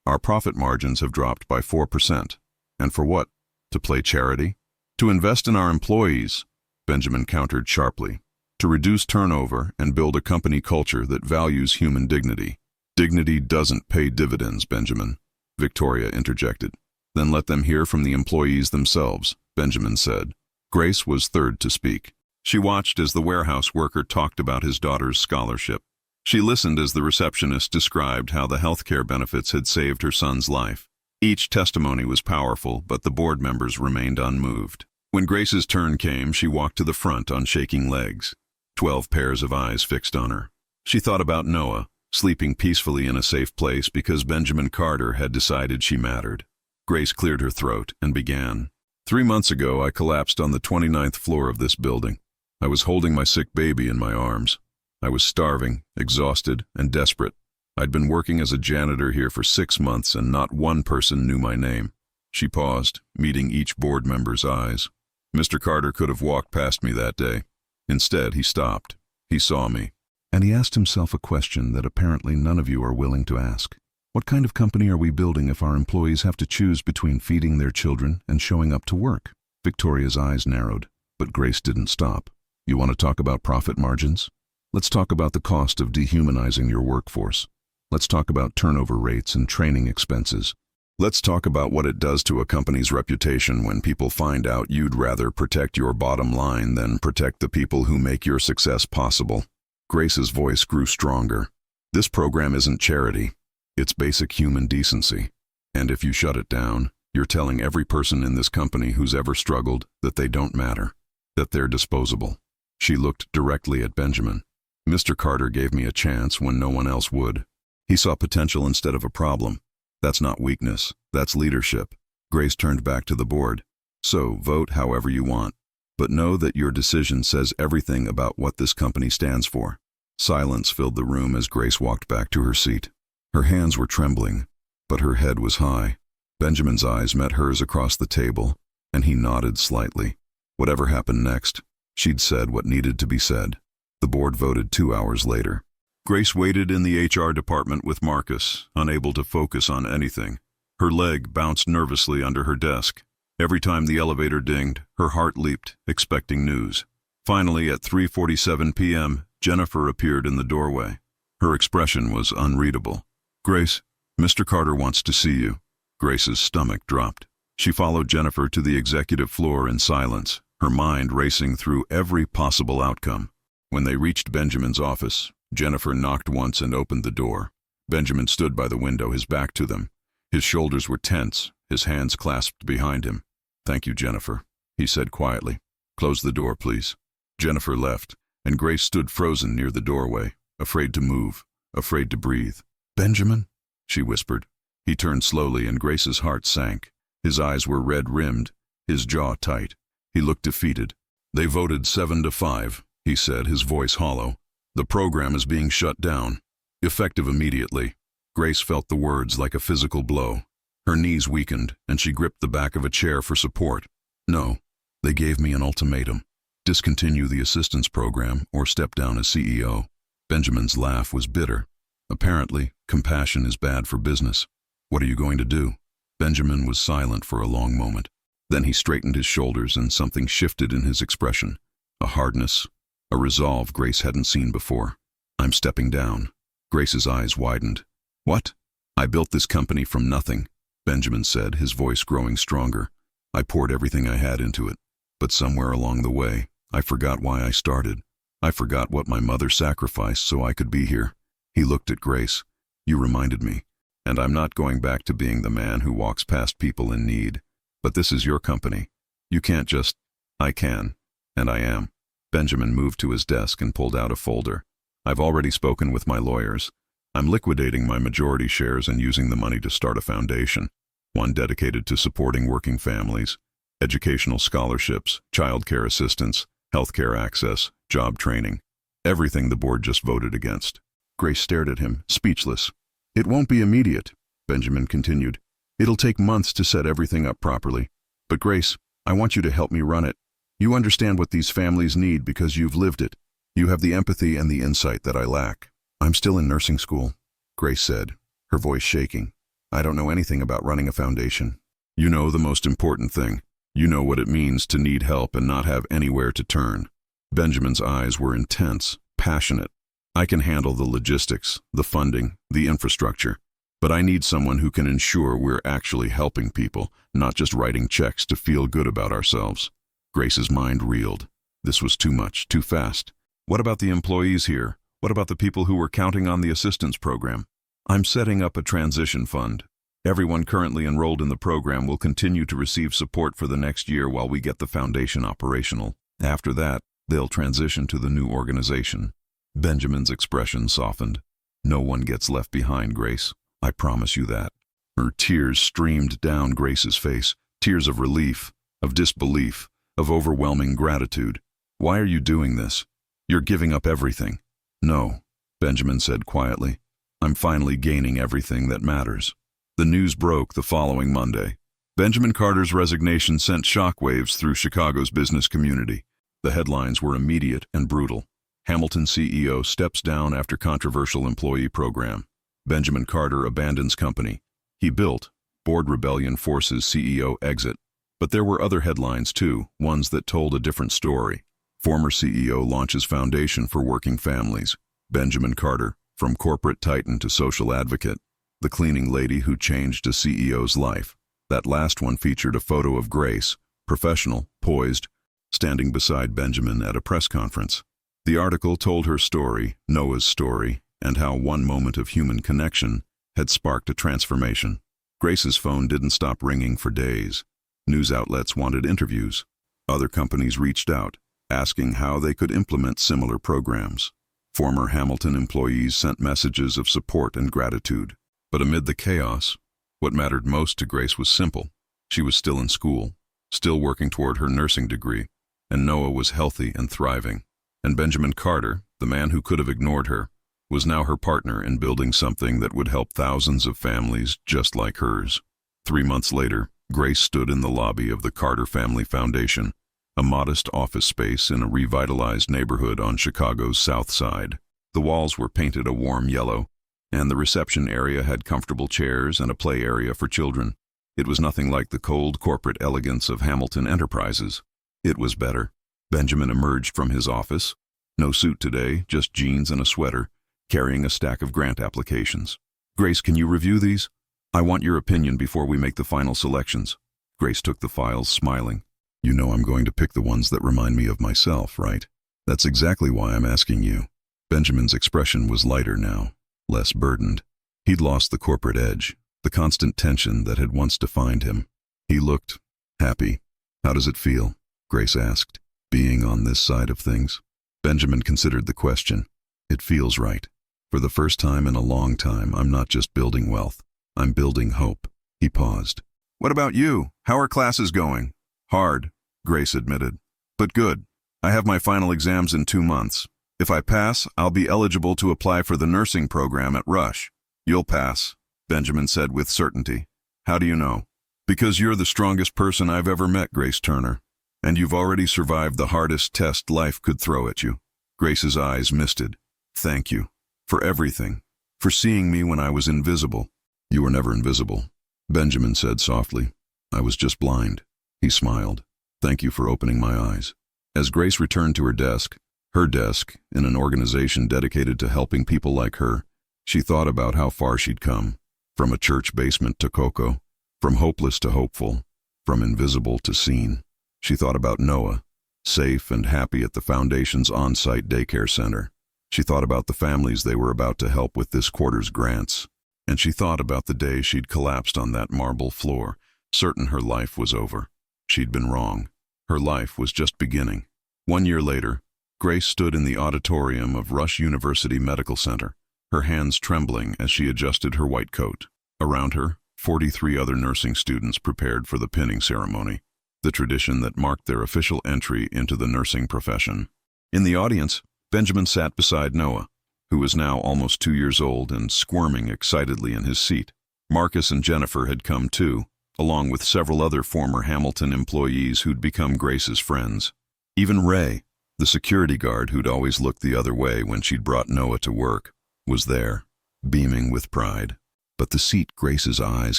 Our profit margins have dropped by 4%. And for what? To play charity? To invest in our employees, Benjamin countered sharply. To reduce turnover and build a company culture that values human dignity. Dignity doesn't pay dividends, Benjamin, Victoria interjected. Then let them hear from the employees themselves, Benjamin said. Grace was third to speak. She watched as the warehouse worker talked about his daughter's scholarship. She listened as the receptionist described how the healthcare benefits had saved her son's life. Each testimony was powerful, but the board members remained unmoved. When Grace's turn came, she walked to the front on shaking legs. 12 pairs of eyes fixed on her. She thought about Noah, sleeping peacefully in a safe place because Benjamin Carter had decided she mattered. Grace cleared her throat and began. 3 months ago, I collapsed on the 29th floor of this building. I was holding my sick baby in my arms. I was starving, exhausted, and desperate. I'd been working as a janitor here for 6 months and not one person knew my name. She paused, meeting each board member's eyes. Mr. Carter could have walked past me that day. Instead, he stopped. He saw me. And he asked himself a question that apparently none of you are willing to ask. What kind of company are we building if our employees have to choose between feeding their children and showing up to work? Victoria's eyes narrowed, but Grace didn't stop. You want to talk about profit margins? Let's talk about the cost of dehumanizing your workforce. Let's talk about turnover rates and training expenses. Let's talk about what it does to a company's reputation when people find out you'd rather protect your bottom line than protect the people who make your success possible. Grace's voice grew stronger. This program isn't charity. It's basic human decency. And if you shut it down, you're telling every person in this company who's ever struggled that they don't matter, that they're disposable. She looked directly at Benjamin. Mr. Carter gave me a chance when no one else would. He saw potential instead of a problem. That's not weakness, that's leadership. Grace turned back to the board. So, vote however you want. But know that your decision says everything about what this company stands for. Silence filled the room as Grace walked back to her seat. Her hands were trembling, but her head was high. Benjamin's eyes met hers across the table, and he nodded slightly. Whatever happened next, she'd said what needed to be said. The board voted 2 hours later. Grace waited in the HR department with Marcus, unable to focus on anything. Her leg bounced nervously under her desk. Every time the elevator dinged, her heart leaped, expecting news. Finally, at 3:47 p.m., Jennifer appeared in the doorway. Her expression was unreadable. "Grace, Mr. Carter wants to see you." Grace's stomach dropped. She followed Jennifer to the executive floor in silence, her mind racing through every possible outcome. When they reached Benjamin's office, Jennifer knocked once and opened the door. Benjamin stood by the window, his back to them. His shoulders were tense, his hands clasped behind him. "Thank you, Jennifer," he said quietly. "Close the door, please." Jennifer left, and Grace stood frozen near the doorway, afraid to move, afraid to breathe. "Benjamin?" she whispered. He turned slowly, and Grace's heart sank. His eyes were red-rimmed, his jaw tight. He looked defeated. "They voted 7-5, he said, his voice hollow. "The program is being shut down, effective immediately." Grace felt the words like a physical blow. Her knees weakened, and she gripped the back of a chair for support. "No, they gave me an ultimatum. Discontinue the assistance program or step down as CEO. Benjamin's laugh was bitter. "Apparently, compassion is bad for business. What are you going to do?" Benjamin was silent for a long moment. Then he straightened his shoulders and something shifted in his expression. A hardness, a resolve Grace hadn't seen before. "I'm stepping down." Grace's eyes widened. "What?" "I built this company from nothing," Benjamin said, his voice growing stronger. "I poured everything I had into it. But somewhere along the way, I forgot why I started. I forgot what my mother sacrificed so I could be here." He looked at Grace. "You reminded me. And I'm not going back to being the man who walks past people in need. But this is your company. You can't just—" "I can. And I am." Benjamin moved to his desk and pulled out a folder. "I've already spoken with my lawyers. I'm liquidating my majority shares and using the money to start a foundation. One dedicated to supporting working families, educational scholarships, child care assistance, healthcare access, job training. Everything the board just voted against." Grace stared at him, speechless. "It won't be immediate," Benjamin continued. "It'll take months to set everything up properly. But Grace, I want you to help me run it. You understand what these families need because you've lived it. You have the empathy and the insight that I lack." "I'm still in nursing school," Grace said, her voice shaking. "I don't know anything about running a foundation." "You know the most important thing. You know what it means to need help and not have anywhere to turn." Benjamin's eyes were intense, passionate. "I can handle the logistics, the funding, the infrastructure. But I need someone who can ensure we're actually helping people, not just writing checks to feel good about ourselves." Grace's mind reeled. This was too much, too fast. "What about the employees here? What about the people who were counting on the assistance program?" "I'm setting up a transition fund. Everyone currently enrolled in the program will continue to receive support for the next year while we get the foundation operational. After that, they'll transition to the new organization." Benjamin's expression softened. "No one gets left behind, Grace. I promise you that." Her tears streamed down Grace's face, tears of relief, of disbelief, of overwhelming gratitude. "Why are you doing this? You're giving up everything." "No," Benjamin said quietly. "I'm finally gaining everything that matters." The news broke the following Monday. Benjamin Carter's resignation sent shockwaves through Chicago's business community. The headlines were immediate and brutal. Hamilton CEO steps down after controversial employee program. Benjamin Carter abandons company. He built. Board rebellion forces CEO exit. But there were other headlines too, ones that told a different story. Former CEO launches foundation for working families. Benjamin Carter, from corporate titan to social advocate. The cleaning lady who changed a CEO's life. That last one featured a photo of Grace, professional, poised, standing beside Benjamin at a press conference. The article told her story, Noah's story, and how one moment of human connection had sparked a transformation. Grace's phone didn't stop ringing for days. News outlets wanted interviews. Other companies reached out, asking how they could implement similar programs. Former Hamilton employees sent messages of support and gratitude. But amid the chaos, what mattered most to Grace was simple. She was still in school, still working toward her nursing degree, and Noah was healthy and thriving. And Benjamin Carter, the man who could have ignored her, was now her partner in building something that would help thousands of families just like hers. 3 months later, Grace stood in the lobby of the Carter Family Foundation, a modest office space in a revitalized neighborhood on Chicago's South Side. The walls were painted a warm yellow, and the reception area had comfortable chairs and a play area for children. It was nothing like the cold corporate elegance of Hamilton Enterprises. It was better. Benjamin emerged from his office. No suit today, just jeans and a sweater, carrying a stack of grant applications. "Grace, can you review these? I want your opinion before we make the final selections." Grace took the files, smiling. "You know I'm going to pick the ones that remind me of myself, right? That's exactly why I'm asking you." Benjamin's expression was lighter now, less burdened. He'd lost the corporate edge, the constant tension that had once defined him. He looked happy. "How does it feel?" Grace asked, "being on this side of things?" Benjamin considered the question. "It feels right. For the first time in a long time, I'm not just building wealth. I'm building hope." He paused. "What about you? How are classes going?" "Hard," Grace admitted. "But good. I have my final exams in 2 months. If I pass, I'll be eligible to apply for the nursing program at Rush." "You'll pass," Benjamin said with certainty. "How do you know?" "Because you're the strongest person I've ever met, Grace Turner. And you've already survived the hardest test life could throw at you." Grace's eyes misted. "Thank you. For everything. For seeing me when I was invisible." "You were never invisible," Benjamin said softly. "I was just blind." He smiled. "Thank you for opening my eyes." As Grace returned to her desk in an organization dedicated to helping people like her, she thought about how far she'd come. From a church basement to Coco, from hopeless to hopeful, from invisible to seen. She thought about Noah, safe and happy at the Foundation's on-site daycare center. She thought about the families they were about to help with this quarter's grants. And she thought about the day she'd collapsed on that marble floor, certain her life was over. She'd been wrong. Her life was just beginning. 1 year later, Grace stood in the auditorium of Rush University Medical Center, her hands trembling as she adjusted her white coat. Around her, 43 other nursing students prepared for the pinning ceremony, the tradition that marked their official entry into the nursing profession. In the audience, Benjamin sat beside Noah, who was now almost 2 years old and squirming excitedly in his seat. Marcus and Jennifer had come too, along with several other former Hamilton employees who'd become Grace's friends. Even Ray, the security guard who'd always looked the other way when she'd brought Noah to work, was there, beaming with pride. But the seat Grace's eyes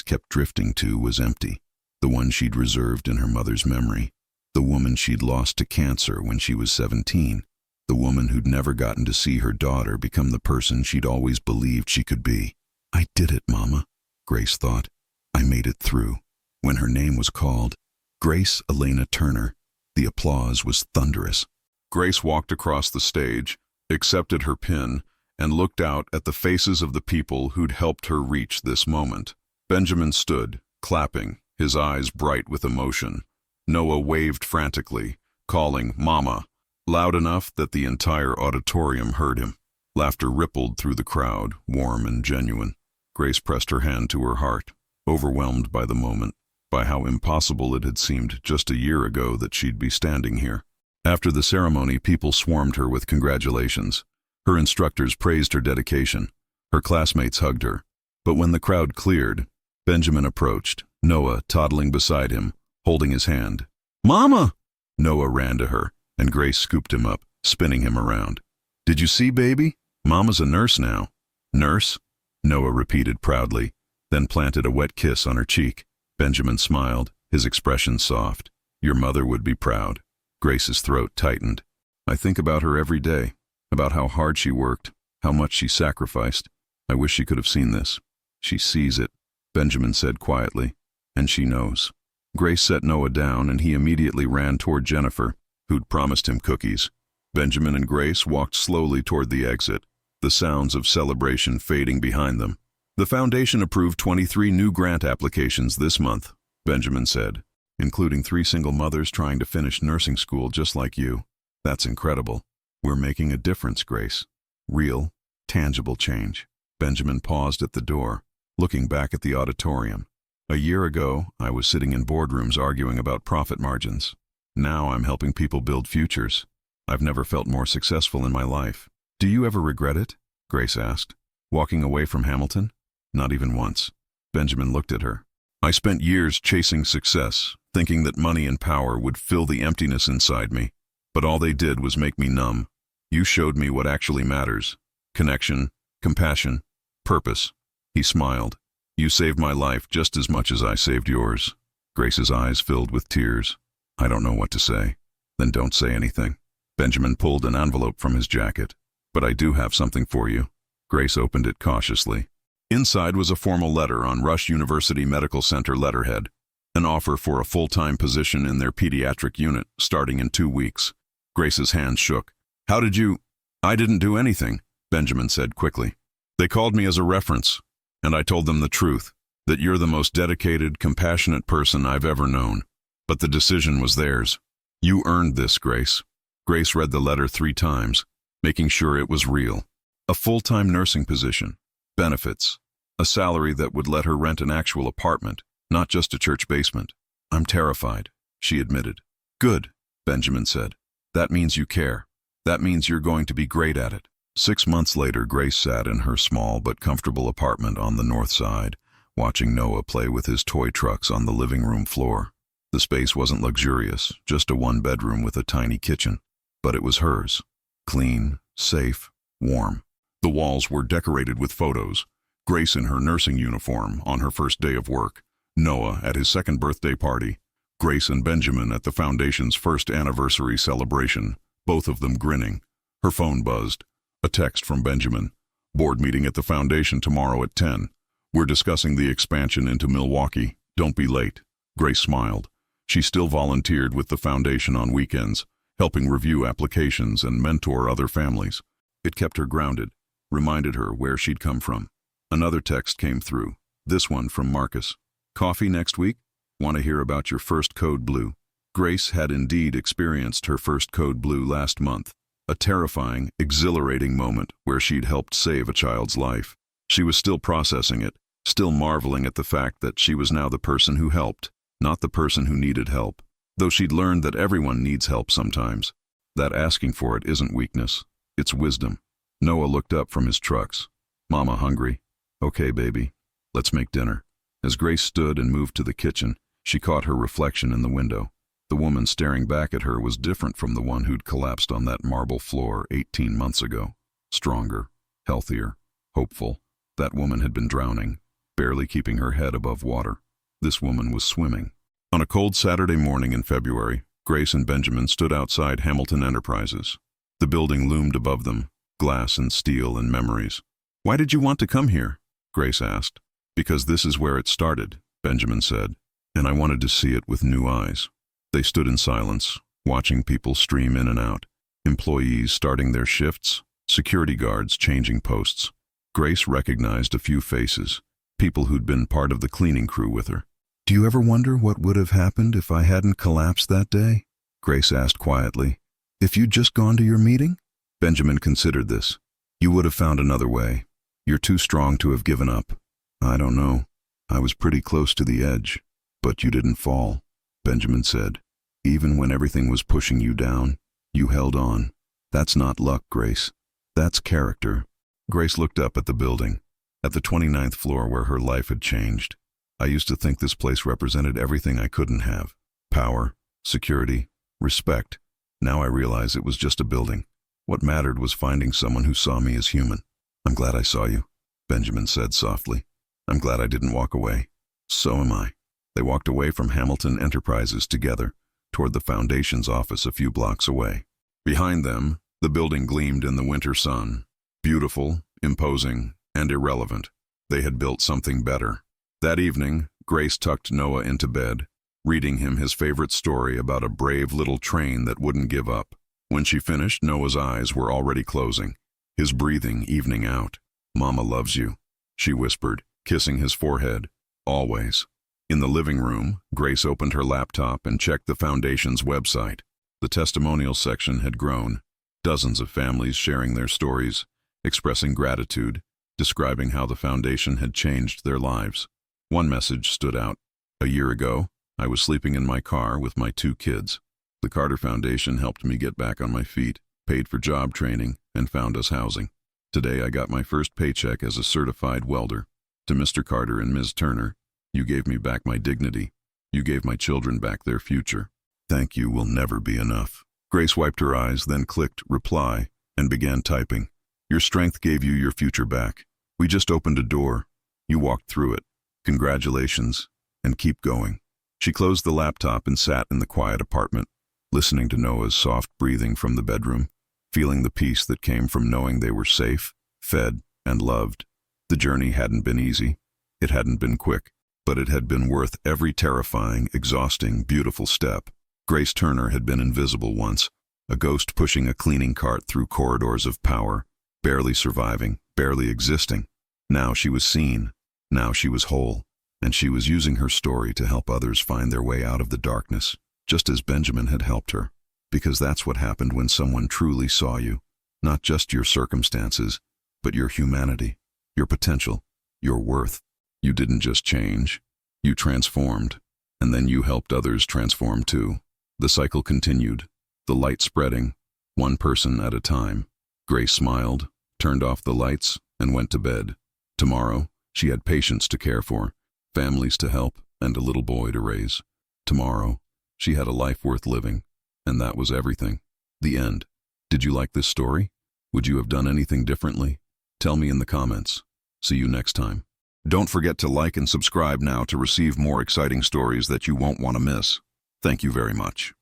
kept drifting to was empty, the one she'd reserved in her mother's memory, the woman she'd lost to cancer when she was 17, the woman who'd never gotten to see her daughter become the person she'd always believed she could be. "I did it, Mama," Grace thought. "I made it through." When her name was called, Grace Elena Turner, the applause was thunderous. Grace walked across the stage, accepted her pin, and looked out at the faces of the people who'd helped her reach this moment. Benjamin stood, clapping, his eyes bright with emotion. Noah waved frantically, calling "Mama," loud enough that the entire auditorium heard him. Laughter rippled through the crowd, warm and genuine. Grace pressed her hand to her heart, overwhelmed by the moment, by how impossible it had seemed just a year ago that she'd be standing here. After the ceremony, people swarmed her with congratulations. Her instructors praised her dedication. Her classmates hugged her. But when the crowd cleared, Benjamin approached, Noah toddling beside him, holding his hand. "Mama!" Noah ran to her, and Grace scooped him up, spinning him around. "Did you see, baby? Mama's a nurse now." "Nurse?" Noah repeated proudly, then planted a wet kiss on her cheek. Benjamin smiled, his expression soft. "Your mother would be proud." Grace's throat tightened. "I think about her every day, about how hard she worked, how much she sacrificed. I wish she could have seen this." "She sees it," Benjamin said quietly, "and she knows." Grace set Noah down, and he immediately ran toward Jennifer, who'd promised him cookies. Benjamin and Grace walked slowly toward the exit, the sounds of celebration fading behind them. The foundation approved 23 new grant applications this month, Benjamin said, including 3 single mothers trying to finish nursing school just like you. That's incredible. We're making a difference, Grace. Real, tangible change. Benjamin paused at the door, looking back at the auditorium. A year ago, I was sitting in boardrooms arguing about profit margins. Now I'm helping people build futures. I've never felt more successful in my life. Do you ever regret it? Grace asked. Walking away from Hamilton? Not even once. Benjamin looked at her. I spent years chasing success, thinking that money and power would fill the emptiness inside me. But all they did was make me numb. You showed me what actually matters. Connection, compassion, purpose. He smiled. You saved my life just as much as I saved yours. Grace's eyes filled with tears. I don't know what to say. Then don't say anything. Benjamin pulled an envelope from his jacket. But I do have something for you. Grace opened it cautiously. Inside was a formal letter on Rush University Medical Center letterhead. An offer for a full-time position in their pediatric unit, starting in 2 weeks. Grace's hands shook. How did you... I didn't do anything, Benjamin said quickly. They called me as a reference, and I told them the truth, that you're the most dedicated, compassionate person I've ever known. But the decision was theirs. You earned this, Grace. Grace read the letter 3 times, making sure it was real. A full-time nursing position, benefits, a salary that would let her rent an actual apartment, not just a church basement. I'm terrified, she admitted. Good, Benjamin said. That means you care. That means you're going to be great at it. 6 months later, Grace sat in her small but comfortable apartment on the north side, watching Noah play with his toy trucks on the living room floor. The space wasn't luxurious, just a 1-bedroom with a tiny kitchen. But it was hers. Clean, safe, warm. The walls were decorated with photos. Grace in her nursing uniform on her first day of work. Noah at his 2nd birthday party. Grace and Benjamin at the foundation's 1st anniversary celebration, both of them grinning. Her phone buzzed. A text from Benjamin. Board meeting at the foundation tomorrow at 10. We're discussing the expansion into Milwaukee. Don't be late. Grace smiled. She still volunteered with the foundation on weekends, helping review applications and mentor other families. It kept her grounded, reminded her where she'd come from. Another text came through, this one from Marcus. Coffee next week? Want to hear about your first code blue? Grace had indeed experienced her first code blue last month, a terrifying, exhilarating moment where she'd helped save a child's life. She was still processing it, still marveling at the fact that she was now the person who helped, not the person who needed help. Though she'd learned that everyone needs help sometimes, that asking for it isn't weakness, it's wisdom. Noah looked up from his trucks. Mama hungry? Okay, baby. Let's make dinner. As Grace stood and moved to the kitchen, she caught her reflection in the window. The woman staring back at her was different from the one who'd collapsed on that marble floor 18 months ago. Stronger, healthier, hopeful. That woman had been drowning, barely keeping her head above water. This woman was swimming. On a cold Saturday morning in February, Grace and Benjamin stood outside Hamilton Enterprises. The building loomed above them, glass and steel and memories. Why did you want to come here? Grace asked. Because this is where it started, Benjamin said, and I wanted to see it with new eyes. They stood in silence, watching people stream in and out, employees starting their shifts, security guards changing posts. Grace recognized a few faces, people who'd been part of the cleaning crew with her. Do you ever wonder what would have happened if I hadn't collapsed that day? Grace asked quietly. If you'd just gone to your meeting? Benjamin considered this. You would have found another way. You're too strong to have given up. I don't know. I was pretty close to the edge. But you didn't fall, Benjamin said. Even when everything was pushing you down, you held on. That's not luck, Grace. That's character. Grace looked up at the building, at the 29th floor where her life had changed. I used to think this place represented everything I couldn't have. Power, security, respect. Now I realize it was just a building. What mattered was finding someone who saw me as human. I'm glad I saw you, Benjamin said softly. I'm glad I didn't walk away. So am I. They walked away from Hamilton Enterprises together, toward the foundation's office a few blocks away. Behind them, the building gleamed in the winter sun. Beautiful, imposing, and irrelevant. They had built something better. That evening, Grace tucked Noah into bed, reading him his favorite story about a brave little train that wouldn't give up. When she finished, Noah's eyes were already closing, his breathing evening out. Mama loves you. she whispered, kissing his forehead. Always. In the living room, Grace opened her laptop and checked the foundation's website. The testimonial section had grown. Dozens of families sharing their stories, expressing gratitude, describing how the foundation had changed their lives. One message stood out. A year ago, I was sleeping in my car with my 2 kids. The Carter Foundation helped me get back on my feet, paid for job training, and found us housing. Today I got my first paycheck as a certified welder. To Mr. Carter and Ms. Turner, you gave me back my dignity. You gave my children back their future. Thank you will never be enough. Grace wiped her eyes, then clicked reply and began typing. Your strength gave you your future back. We just opened a door. You walked through it. Congratulations, and keep going. She closed the laptop and sat in the quiet apartment, listening to Noah's soft breathing from the bedroom, feeling the peace that came from knowing they were safe, fed, and loved. The journey hadn't been easy. It hadn't been quick, but it had been worth every terrifying, exhausting, beautiful step. Grace Turner had been invisible once, a ghost pushing a cleaning cart through corridors of power, barely surviving, barely existing. Now she was seen. Now she was whole. And she was using her story to help others find their way out of the darkness, just as Benjamin had helped her. Because that's what happened when someone truly saw you. Not just your circumstances, but your humanity, your potential, your worth. You didn't just change. You transformed. And then you helped others transform too. The cycle continued, the light spreading, one person at a time. Grace smiled, turned off the lights, and went to bed. Tomorrow, she had patients to care for, families to help, and a little boy to raise. Tomorrow, she had a life worth living, and that was everything. The end. Did you like this story? Would you have done anything differently? Tell me in the comments. See you next time. Don't forget to like and subscribe now to receive more exciting stories that you won't want to miss. Thank you very much.